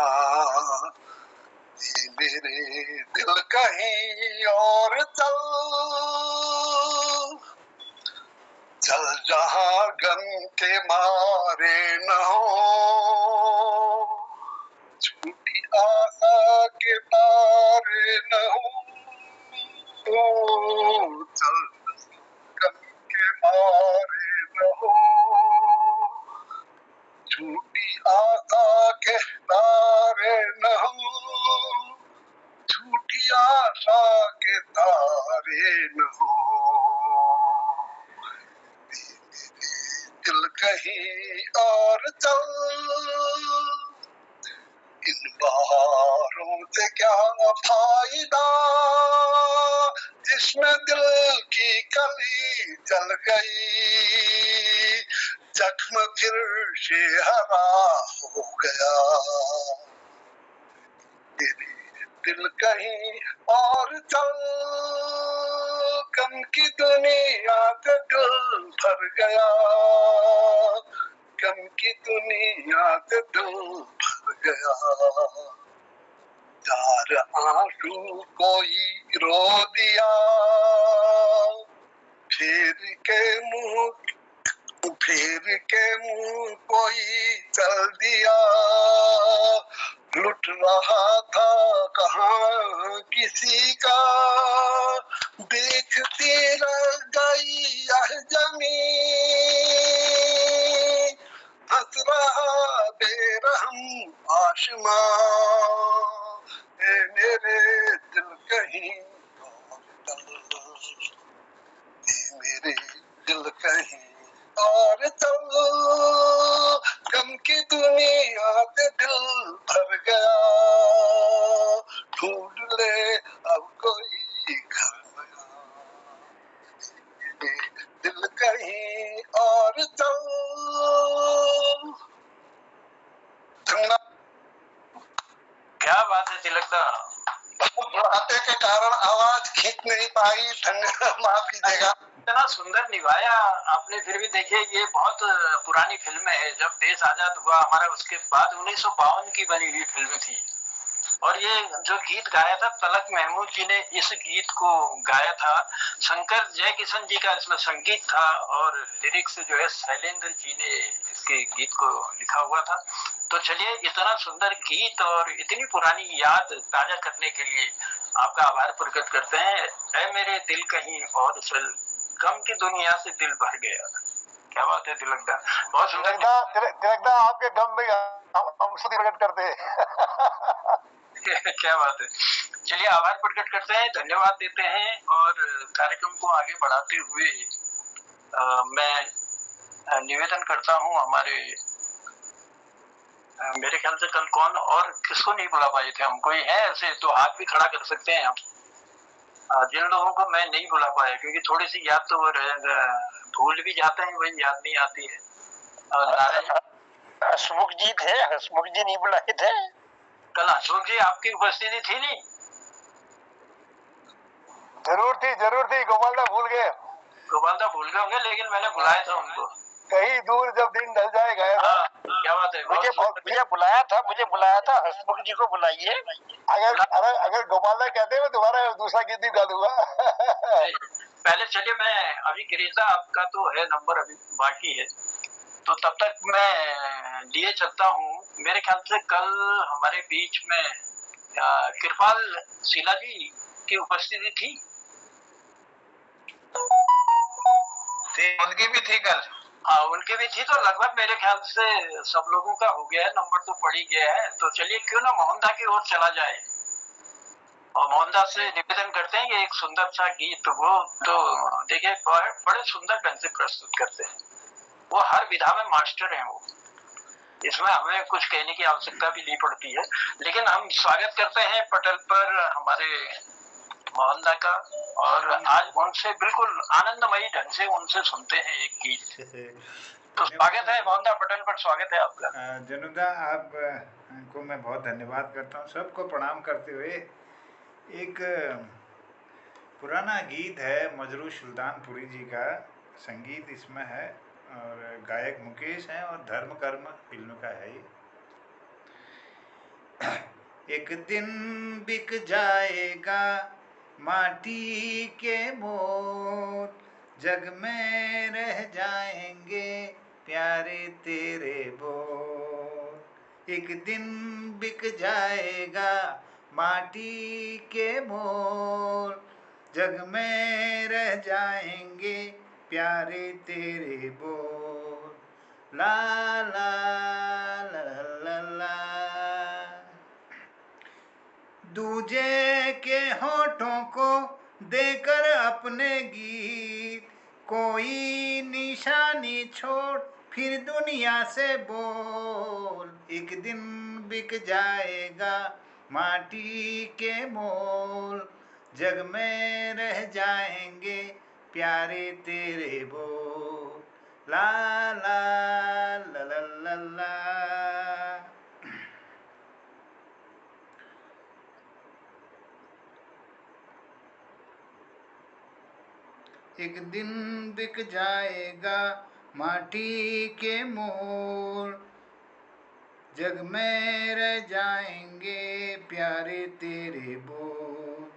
ये मेरे दिल कहीं और चल, चल जहां गम के मारे न हो, झूठी आशा के तारे न हो, चल गम के मारे न हो, झूठी आशा के तारे न हो, झूठी आशा के तारे न हो। दिल कहीं और चल, इन बहारों से क्या फायदा, जिसमें दिल की कली जल गई, जख्म फिर से हरा हो गया। दिल कहीं और चल, गम की दुनिया से दिल भर गया, गम की दुनिया से दिल भर गया। चार आंसू कोई रो दिया, फिर के मुंह कोई चल दिया, लुट रहा था कहाँ किसी का, देखती रह गई यह जमीन, हंस रहा बेरहम आसमां। ए मेरे दिल कहीं और चल, ए मेरे दिल कहीं और चल, गम की दुनिया से दिल भर गया, ढूंढ ले अब कोई घर नया। दिल कहीं और चल। क्या बात है तिलकदा, बुढ़ापे के कारण आवाज खींच नहीं पाई, माफ कीजिएगा। इतना सुंदर निभाया आपने। फिर भी देखिए ये बहुत पुरानी फिल्म है, जब देश आजाद हुआ हमारा उसके बाद 1952 की बनी हुई फिल्म थी, और ये जो गीत गाया था तलक महमूद जी ने इस गीत को गाया था। शंकर जयकिशन जी का इसमें संगीत था और लिरिक्स जो है शैलेंद्र जी ने इसके गीत को लिखा हुआ था। तो चलिए इतना सुंदर गीत और इतनी पुरानी याद ताजा करने के लिए आपका आभार प्रकट करते हैं। ऐ मेरे दिल कहीं और चल, गम की दुनिया से दिल भर गया। क्या बात है तिलकदा, बहुत सुंदर। तिलकदा आपके गम में हम स्तुति प्रकट करते हैं। क्या बात है। चलिए आभार प्रकट करते हैं, धन्यवाद देते हैं और कार्यक्रम को आगे बढ़ाते हुए मैं निवेदन करता हूँ हमारे मेरे ख्याल से कल कौन और किसको नहीं बुला पाए थे हम, कोई है ऐसे तो हाथ भी खड़ा कर सकते हैं हम। जिन लोगों को मैं नहीं बुला पाया क्योंकि थोड़ी सी याद तो वो भूल भी जाते हैं, वही याद नहीं आती है। हसमुख जी थे, हसमुख जी नहीं बुलाए थे कल? अशोक जी आपकी उपस्थिति थी नहीं? जरूर थी, गोपालदा भूल गए। गोपालदा भूल गए होंगे, लेकिन मैंने बुलाया था उनको कहीं दूर जब दिन ढल जाएगा। क्या बात है, मुझे बुलाया था हसमुख जी को बुलाइए। अगर गोपालदा कहते हैं मैं तुम्हारा दूसरा गीत भी गा दूंगा। पहले चलिए मैं अभी गिरीजा आपका तो है नंबर अभी बाकी है, तो तब तक मैं लिए चलता हूँ। मेरे ख्याल से कल हमारे बीच में कृपाल शीला जी की उपस्थिति थी। उनकी भी थी कल। हाँ उनकी भी थी, तो लगभग मेरे ख्याल से सब लोगों का हो गया है, नंबर तो पड़ ही गया है। तो चलिए क्यों ना मोहनदा की ओर चला जाए और मोहनदा से निवेदन करते हैं कि एक सुंदर सा गीत वो तो देखिए बड़े सुंदर ढंग से प्रस्तुत करते हैं, वो हर विधा में मास्टर हैं वो, इसमें हमें कुछ कहने की आवश्यकता भी नहीं पड़ती है। लेकिन हम स्वागत करते हैं पटल पर हमारे मोहनदा का, और आज उनसे बिल्कुल आनंदमयी ढंग से उनसे सुनते हैं एक गीत। तो स्वागत है मोहनदा, पटल पर स्वागत है आपका। जनुदा आपको मैं बहुत धन्यवाद करता हूँ, सबको प्रणाम करते हुए। एक पुराना गीत है मजरू सुल्तानपुरी जी का, संगीत इसमें है और गायक मुकेश हैं और धर्म कर्म फिल्म का है ये। एक दिन बिक जाएगा माटी के मोर, जग में रह जाएंगे प्यारे तेरे बोल। एक दिन बिक जाएगा माटी के मोर, जग में रह जाएंगे प्यारे तेरे बोल। ला ला ला ला ला। दूजे के होठों को देकर अपने गीत, कोई निशानी छोड़ फिर दुनिया से बोल। एक दिन बिक जाएगा माटी के मोल, जग में रह जाएंगे प्यारे तेरे बोल। ला ला ला ला ला ला। एक दिन बिक जाएगा माटी के मोल, जग में रह जाएंगे प्यारे तेरे बोल।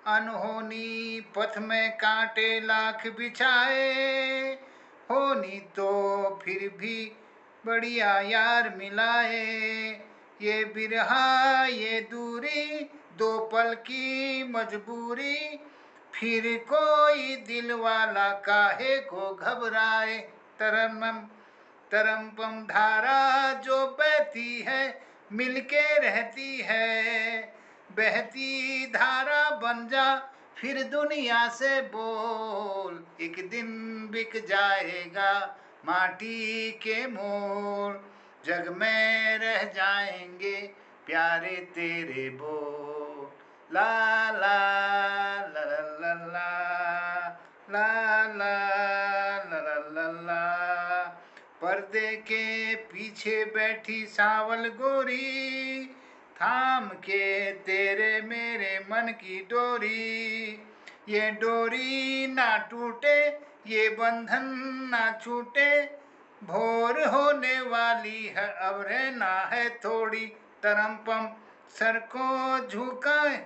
अनहोनी पथ में कांटे लाख बिछाए, होनी तो फिर भी बढ़िया यार मिलाए। ये बिरहा ये दूरी दो पल की मजबूरी, फिर कोई दिल वाला काहे को घबराए। तरन्नम तरमपम धारा जो बहती है मिलके रहती है, बहती धारा बन जा फिर दुनिया से बोल। एक दिन बिक जाएगा माटी के मोल, जग में रह जाएंगे प्यारे तेरे बोल। ला ला ला ला ला ला ला ला ला ला। पर्दे के पीछे बैठी सावल गोरी, थाम के तेरे मेरे मन की डोरी। ये डोरी ना टूटे ये बंधन ना छूटे, भोर होने वाली है अब रहना है थोड़ी। तरमपम सर को झुकाए,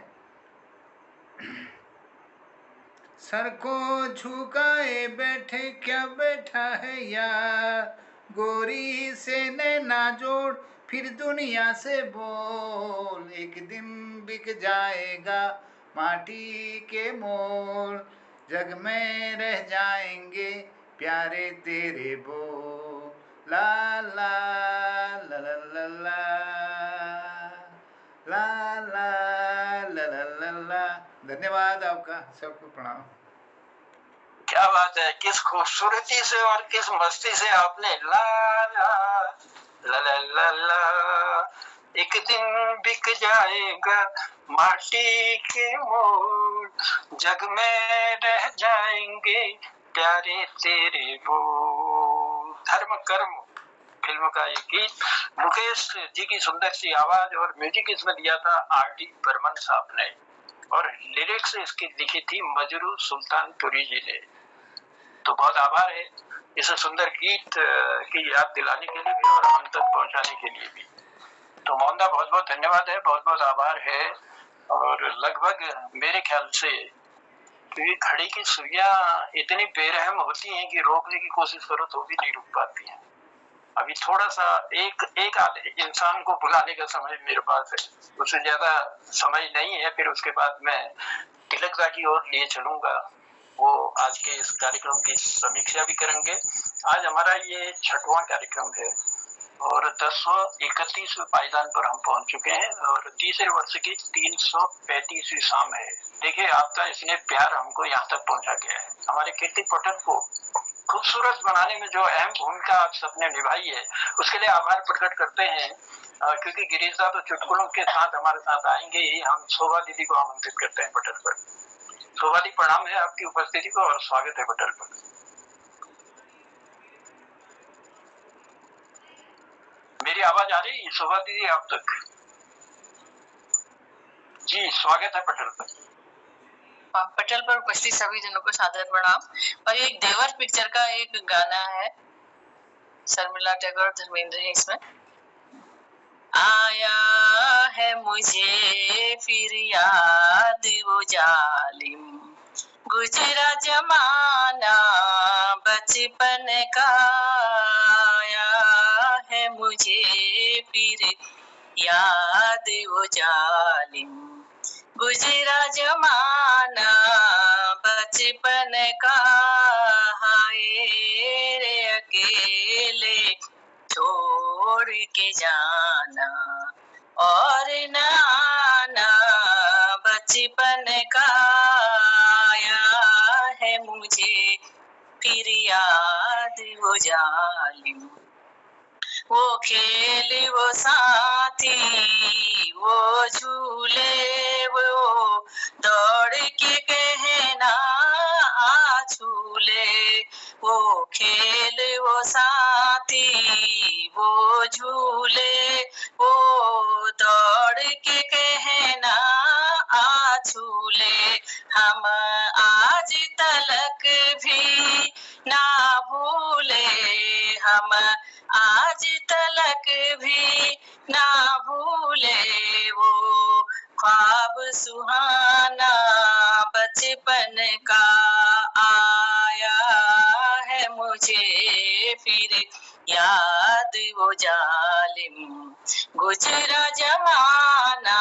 सर को झुकाए बैठे क्या बैठा है यार, गोरी से नैना जोड़ फिर दुनिया से बोल। एक दिन बिक जाएगा माटी के मोर, जग में रह जाएंगे प्यारे तेरे बोल। ला ला ला ला ला ला ला ला ला ला ला ला। धन्यवाद आपका, सबको प्रणाम। क्या बात है, किस खूबसूरती से और किस मस्ती से आपने ला ला ला ला ला ला। एक दिन बिक जाएगा माटी के मोल, जग में रह जाएंगे प्यारे तेरे बोल। धर्म कर्म फिल्म का ये गीत मुकेश जी की सुंदर सी आवाज और म्यूजिक इसमें दिया था R.D. बर्मन साहब ने, और लिरिक्स इसकी लिखी थी मजरू सुल्तानपुरी जी ने। तो बहुत आभार है इस सुंदर गीत की याद दिलाने के लिए भी और हम तक पहुंचाने के लिए भी। तो मोहनदा बहुत बहुत धन्यवाद है, बहुत बहुत आभार है। और लगभग मेरे ख्याल से घड़ी की सुइयां इतनी बेरहम होती हैं कि रोकने की कोशिश करो तो भी नहीं रुक पाती हैं। अभी थोड़ा सा एक इंसान को बुलाने का समय मेरे पास है, उससे ज्यादा समय नहीं है। फिर उसके बाद मैं तिलकदा की ओर लिए चलूंगा, वो आज के इस कार्यक्रम की समीक्षा भी करेंगे। आज हमारा ये 6वां कार्यक्रम है और 1031वें पायदान पर हम पहुंच चुके हैं और तीसरे वर्ष की 335वीं शाम है। देखिए, आपका इसने प्यार हमको यहाँ तक पहुंचा गया है। हमारे कीर्ति पटल को खूबसूरत बनाने में जो अहम भूमिका आप सबने निभाई है, उसके लिए आभार प्रकट करते हैं। क्योंकि गिरीशदा तो चुटकुलों के साथ हमारे साथ आएंगे ही। हम शोभा दीदी को आमंत्रित करते हैं पटल पर। शोभा दी, प्रणाम है आपकी उपस्थिति को और स्वागत है पटल पर। मेरी आवाज आ रही है शोभा दीदी आप तक? जी, स्वागत है पटल पर। पटल पर उपस्थित सभी जनों को सादर प्रणाम। और एक देवर पिक्चर का एक गाना है, शर्मिला टैगोर धर्मेंद्र है इसमें। आया है मुझे फिर याद वो जालिम, गुजरा जमाना बचपन का। आया है मुझे फिर याद वो जालिम, गुजरा जमाना बचपन का। हाय रे अकेले छोड़ के जाना और न आना बचपन का। आया है मुझे फिर याद वो जालिम, वो खेल वो साथी वो झूले वो दौड़ के कहना आ झूले। वो खेल वो साथी वो झूले वो दौड़ के कहना आ झूले। हम आज तलक भी ना भूले, हम आज तलक भी ना भूले। वो ख्वाब सुहाना बचपन का। आया है मुझे फिर याद वो जालिम, गुजरा जमाना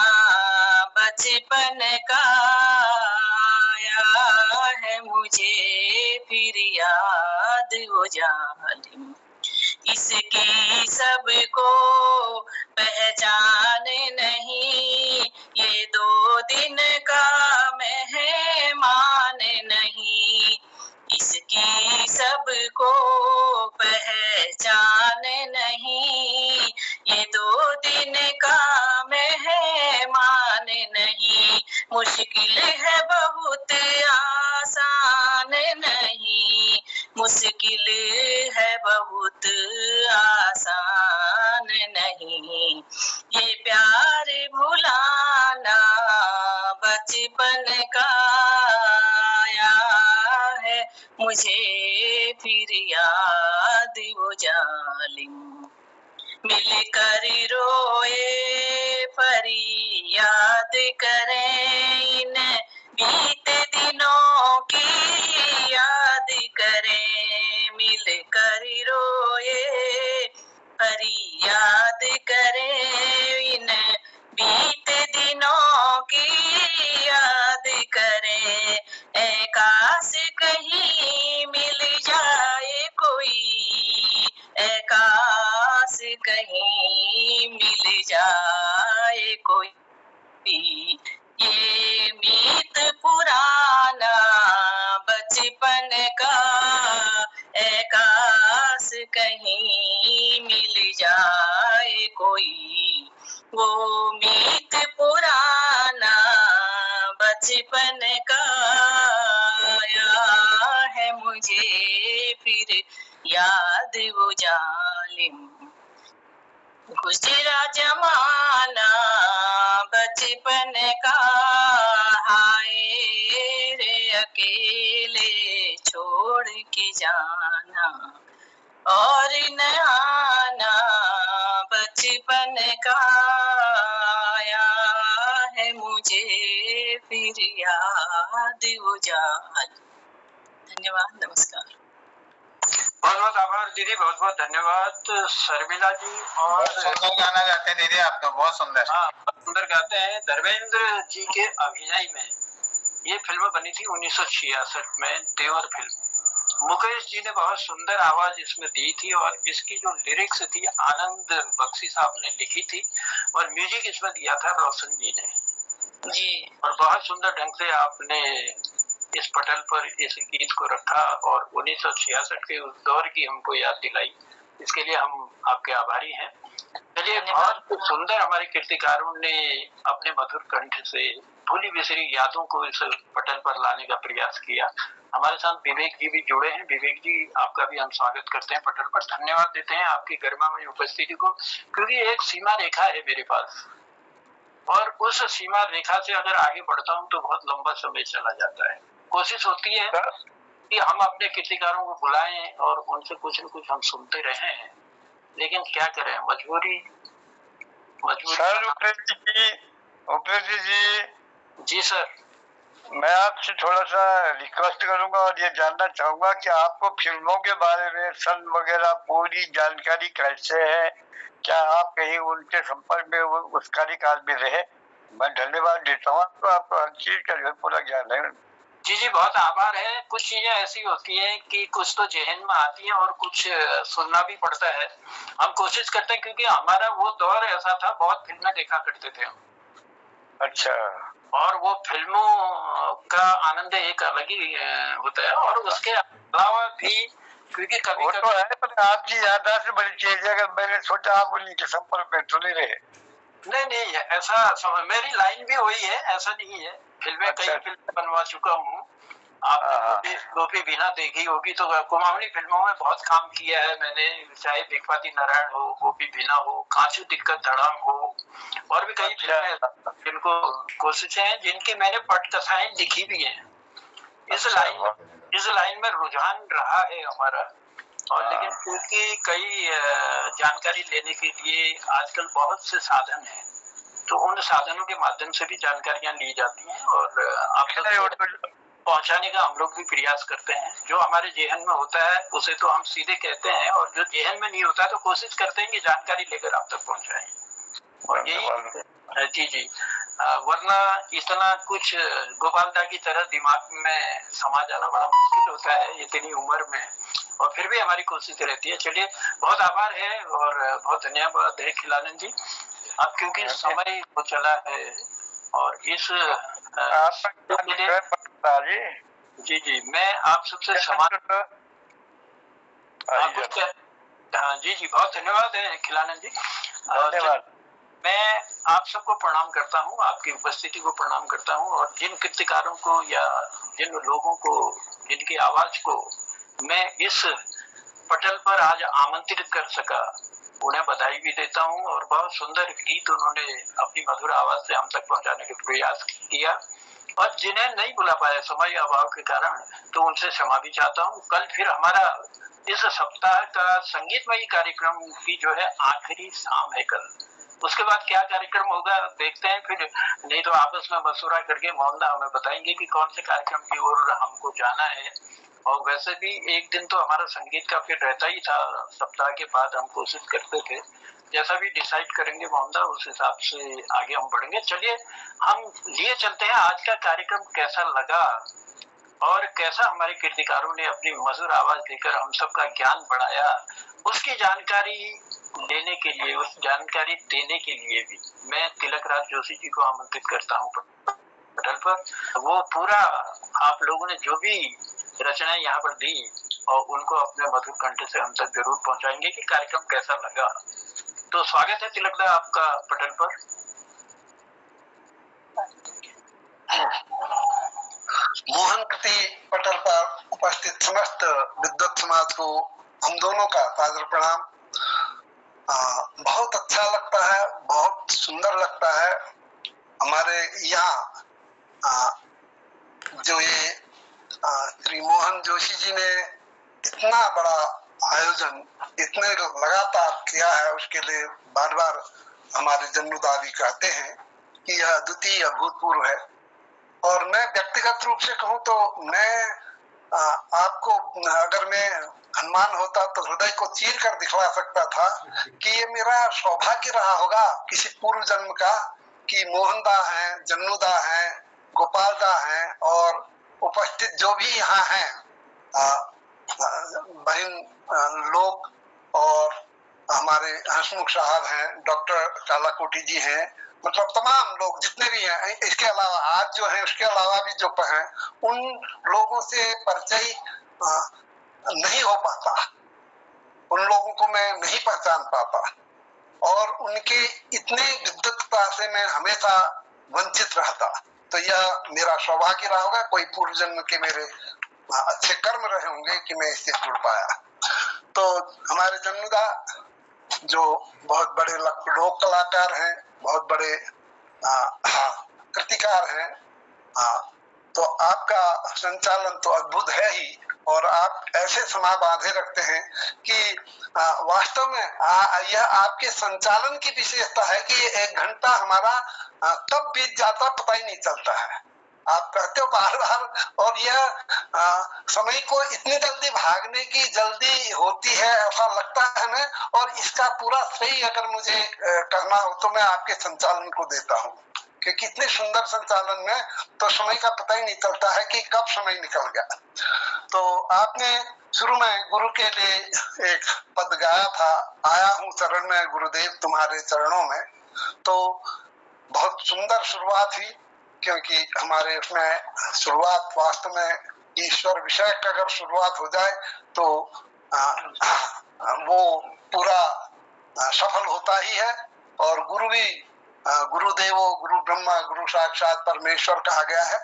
बचपन का। आया है मुझे फिर याद वो जालिम, इसकी सबको पहचान नहीं, ये 2 दिन का मेहमान नहीं। इसकी सबको पहचान नहीं, ये 2 दिन का मेहमान नहीं। मुश्किल है बहुत आसान नहीं, मुश्किल है बहुत आसान नहीं। ये प्यार भुलाना बचपन का। आया है मुझे फिर याद वो जालिम, मिलकर रोए फरियाद करें, इन बीते दिनों की याद करें। मिलकर रोए फरियाद करें, इन बीते दिनों की याद मिल जाए कोई, ये मीत पुराना बचपन का एकास कहीं मिल जाए कोई, वो मीत पुराना बचपन का आया है मुझे फिर याद वो जालिम गुजरा जमाना बचपन का, हाय रे अकेले छोड़ के जाना और न आना बचपन का, आया है मुझे फिर याद वो जाल। धन्यवाद, नमस्कार। बहुत बहुत आभार दीदी, बहुत बहुत धन्यवाद शर्मिला जी। और बहुत सुंदर गाना गाते हैं दीदी, आप तो बहुत सुंदर। हाँ, बहुत सुंदर गाते हैं। धर्मेंद्र जी के अभिनय में ये फिल्म बनी थी 1966 में, देवर फिल्म। मुकेश जी ने बहुत सुंदर आवाज इसमें दी थी और इसकी जो लिरिक्स थी आनंद बख्शी साहब ने लिखी थी और म्यूजिक इसमें दिया था रोशन जी ने जी। और बहुत सुंदर ढंग से आपने इस पटल पर इस गीत को रखा और 1966 के उस दौर की हमको याद दिलाई, इसके लिए हम आपके आभारी हैं। चलिए, बहुत सुंदर हमारे कीर्तिकारों ने अपने मधुर कंठ से भूली बिसरी यादों को इस पटल पर लाने का प्रयास किया। हमारे साथ विवेक जी भी जुड़े हैं। विवेक जी, आपका भी हम स्वागत करते हैं पटल पर, धन्यवाद देते हैं आपकी गरिमामय उपस्थिति को, क्योंकि एक सीमा रेखा है मेरे पास और उस सीमा रेखा से अगर आगे बढ़ता हूँ तो बहुत लंबा समय चला जाता है। कोशिश होती है कि हम अपने कीर्तिकारों को बुलाएं और उनसे कुछ न कुछ हम सुनते रहे हैं, लेकिन क्या करें, मजबूरी। सर उपेंद्र जी। जी सर। मैं आपसे थोड़ा सा रिक्वेस्ट करूंगा और ये जानना चाहूंगा कि आपको फिल्मों के बारे में सन वगैरह पूरी जानकारी कैसे है, क्या आप कहीं उनके संपर्क में उस कार्यकाल में रहे? मैं धन्यवाद देता हूँ आपको, आपको हर चीज का जो पूरा ज्ञान है। जी जी, बहुत आभार है। कुछ चीजें ऐसी होती हैं कि कुछ तो जहन में आती हैं और कुछ सुनना भी पड़ता है। हम कोशिश करते हैं क्योंकि हमारा वो दौर ऐसा था, बहुत फिल्में देखा करते थे हम। अच्छा। और वो फिल्मों का आनंद एक अलग ही होता है और उसके अलावा भी क्योंकि कभी तो है, पर आपकी याददाश्त बड़ी तेज है। अगर मैंने सोचा आप उनके संपर्क में तो नहीं रहे। नहीं, ऐसा मेरी लाइन भी वही है, ऐसा नहीं है। फिल्में कई फिल्में बनवा चुका हूँ। आपने गोपी बीना देखी होगी तो कुमाऊनी फिल्मों में बहुत काम किया है मैंने, चाहे भिखपाती नारायण हो, गोपी बीना हो, कांचू दिक्कत धड़ाम हो, और भी कई फिल्में जिनको कोशिशें हैं जिनकी मैंने पटकथाएं लिखी भी हैं। इस लाइन में रुझान रहा है हमारा। और लेकिन क्योंकि कई जानकारी लेने के लिए आजकल बहुत से साधन हैं, तो उन साधनों के माध्यम से भी जानकारियां ली जाती हैं और आप तक पहुंचाने का हम लोग भी प्रयास करते हैं। जो हमारे जेहन में होता है उसे तो हम सीधे कहते हैं और जो जेहन में नहीं होता है तो कोशिश करते हैं कि जानकारी लेकर आप तक पहुंचाएं। और यही जी जी, वरना इतना कुछ गोपालदा की तरह दिमाग में समा जाना बड़ा मुश्किल होता है इतनी उम्र में, और फिर भी हमारी कोशिश रहती है। चलिए, बहुत आभार है और बहुत धन्यवाद है खिलानंद जी। अब क्योंकि समय हो चला है और इस जी जी, मैं आप सबसे जी जी, बहुत धन्यवाद है खिलानंद जी। धन्यवाद। मैं आप सबको प्रणाम करता हूँ, आपकी उपस्थिति को प्रणाम करता हूँ और जिन कीर्तिकारों को या जिन लोगों को जिनकी आवाज को मैं इस पटल पर आज आमंत्रित कर सका, उन्हें बधाई भी देता हूँ और बहुत सुंदर गीत उन्होंने अपनी मधुर आवाज से हम तक पहुंचाने का प्रयास किया। और जिन्हें नहीं बुला पाया समय अभाव के कारण, तो उनसे क्षमा भी चाहता हूँ। कल फिर हमारा इस सप्ताह का संगीतमयी कार्यक्रम की जो है आखिरी शाम है कल। उसके बाद क्या कार्यक्रम होगा देखते हैं, फिर नहीं तो आपस में मशवरा करके मोहनदा हमें बताएंगे कि कौन से कार्यक्रम की ओर हमको जाना है। और वैसे भी एक दिन तो हमारा संगीत का फिर रहता ही था, सप्ताह के बाद हम कोशिश करते थे। जैसा भी डिसाइड करेंगे मोहनदा, उस हिसाब से आगे हम बढ़ेंगे। चलिए, हम लिए चलते हैं आज का कार्यक्रम कैसा लगा और कैसा हमारे कीर्तिकारों ने अपनी मधुर आवाज देकर हम सबका ज्ञान बढ़ाया, उसकी जानकारी लेने के लिए, उस जानकारी देने के लिए भी मैं तिलक राज जोशी जी को आमंत्रित करता हूँ पटल पर। वो पूरा आप लोगों ने जो भी रचनाएं यहाँ पर दी और उनको अपने मधुर कंठ से हम तक जरूर पहुंचाएंगे कि कार्यक्रम कैसा लगा। तो स्वागत है तिलक दा आपका पटल पर। मोहन कृति पटल पर उपस्थित समस्त विद्वत समाज को हम दोनों का सादर प्रणाम। बहुत अच्छा लगता है, बहुत सुंदर लगता है। हमारे यहाँ जो ये श्री मोहन जोशी जी ने इतना बड़ा आयोजन इतने लगातार किया है, उसके लिए बार बार हमारे जन्मदावी कहते हैं कि यह अद्वितीय अभूतपूर्व है। और मैं व्यक्तिगत रूप से कहूँ तो मैं आपको, अगर मैं हनुमान होता तो हृदय को चीर कर दिखला सकता था कि ये मेरा सौभाग्य रहा होगा किसी पूर्व जन्म का कि मोहनदा हैं, जन्नुदा हैं, गोपालदा हैं और उपस्थित जो भी यहाँ हैं बहन लोग और हमारे हंसमुख साहब हैं, डॉक्टर कालाकोटी जी हैं, मतलब तमाम लोग जितने भी हैं, इसके अलावा आज जो है उसके अलावा भी जो हैं, उन लोगों से परिचय नहीं हो पाता, उन लोगों को मैं नहीं पहचान पाता और उनके इतने विद्वत्ता से मैं हमेशा वंचित रहता। तो यह मेरा सौभाग्य रहा होगा, कोई पूर्व जन्म के मेरे अच्छे कर्म रहे होंगे कि मैं इससे जुड़ पाया। तो हमारे जन्मदा जो बहुत बड़े लोक कलाकार हैं, बहुत बड़े कृतिकार हैं, तो आपका संचालन तो अद्भुत है ही और आप ऐसे समा बांधे रखते हैं कि वास्तव में यह आपके संचालन की विशेषता है कि 1 घंटा हमारा कब बीत जाता पता ही नहीं चलता है। आप कहते हो बार बार और यह समय को इतनी जल्दी भागने की जल्दी होती है ऐसा लगता है हमें, और इसका पूरा श्रेय अगर मुझे कहना हो तो मैं आपके संचालन को देता हूँ कि कितने सुंदर संचालन में तो समय का पता ही नहीं चलता है कि कब समय निकल गया। तो आपने शुरू में गुरु के लिए एक पद गाया था, आया हूँ चरण में गुरुदेव तुम्हारे चरणों में। तो बहुत सुंदर शुरुआत हुई क्योंकि हमारे उसमें शुरुआत वास्तव में ईश्वर विषय का अगर शुरुआत हो जाए तो वो पूरा सफल होता ही है। और गुरु भी गुरुदेवो गुरु ब्रह्मा गुरु साक्षात परमेश्वर कहा गया है,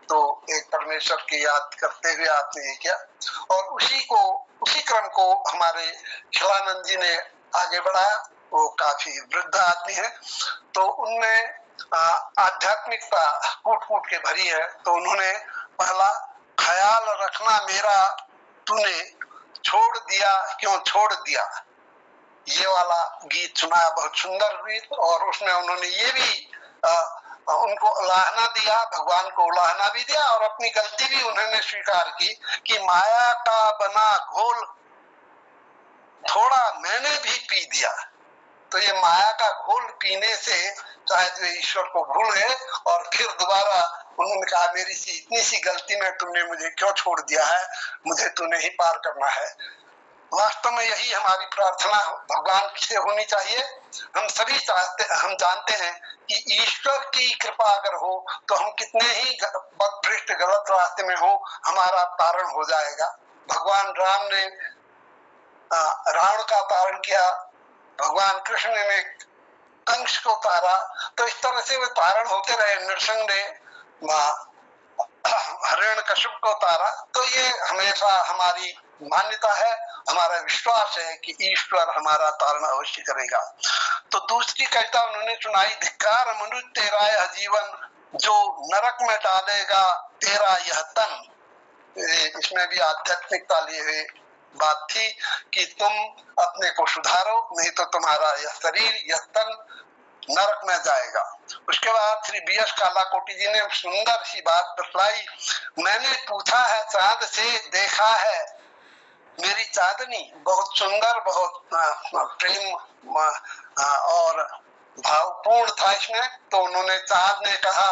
तो एक परमेश्वर की याद करते हुए आपने ये किया और उसी क्रम को हमारे खिलानंद जी ने आगे बढ़ाया। वो काफी वृद्ध आदमी है तो उनमें आध्यात्मिकता कूट कूट के भरी है। तो उन्होंने पहला ख्याल रखना मेरा तूने छोड़ दिया क्यों छोड़ दिया, ये वाला गीत सुना, बहुत सुंदर गीत। और उसमें उन्होंने ये भी उनको उलाहना दिया, भगवान को उलाहना भी दिया और अपनी गलती भी उन्होंने स्वीकार की कि माया का बना घोल थोड़ा मैंने भी पी दिया। तो ये माया का घोल पीने से शायद वे ईश्वर को भूल गए और फिर दोबारा उन्होंने कहा मेरी इतनी सी गलती में तुमने मुझे क्यों छोड़ दिया है, मुझे तुम्हें ही पार करना है। वास्तव में यही हमारी प्रार्थना भगवान से होनी चाहिए। हम सभी हम जानते हैं कि ईश्वर की कृपा अगर हो तो हम कितने ही बदभ्रष्ट गलत रास्ते में हो हमारा तारण हो जाएगा। भगवान राम ने रावण का तारण किया, भगवान कृष्ण ने कंस को तारा, तो इस तरह से वे तारण होते रहे। नरसिंह ने हिरण्यकश्यप को तारा। तो ये हमेशा हमारी मान्यता है, हमारा विश्वास है कि ईश्वर हमारा तारण अवश्य करेगा। तो दूसरी कविता उन्होंने सुनाई, धिक्कार मनुष्य तेरा यह जीवन जो नरक में डालेगा तेरा यह तन। इसमें भी आध्यात्मिकता लिए हुए बात थी कि तुम अपने को सुधारो, नहीं तो तुम्हारा यह शरीर यह तन नरक में जाएगा। उसके बाद श्री BS कालाकोटी जी ने सुंदर सी बात बतलाई, मैंने पूछा है चांद से देखा है मेरी चांदनी। बहुत सुंदर, बहुत प्रेम और भावपूर्ण था इसमें। तो उन्होंने चांद ने कहा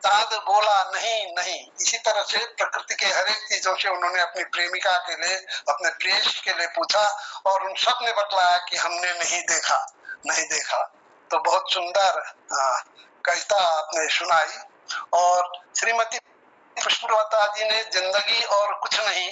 चांद बोला नहीं नहीं। इसी तरह से प्रकृति के हर एक चीजों से उन्होंने अपनी प्रेमिका के लिए, अपने प्रेयसी के लिए पूछा और उन सब ने बतलाया कि हमने नहीं देखा, नहीं देखा। तो बहुत सुंदर कविता आपने सुनाई। और श्रीमती पुष्पलता जी ने जिंदगी और कुछ नहीं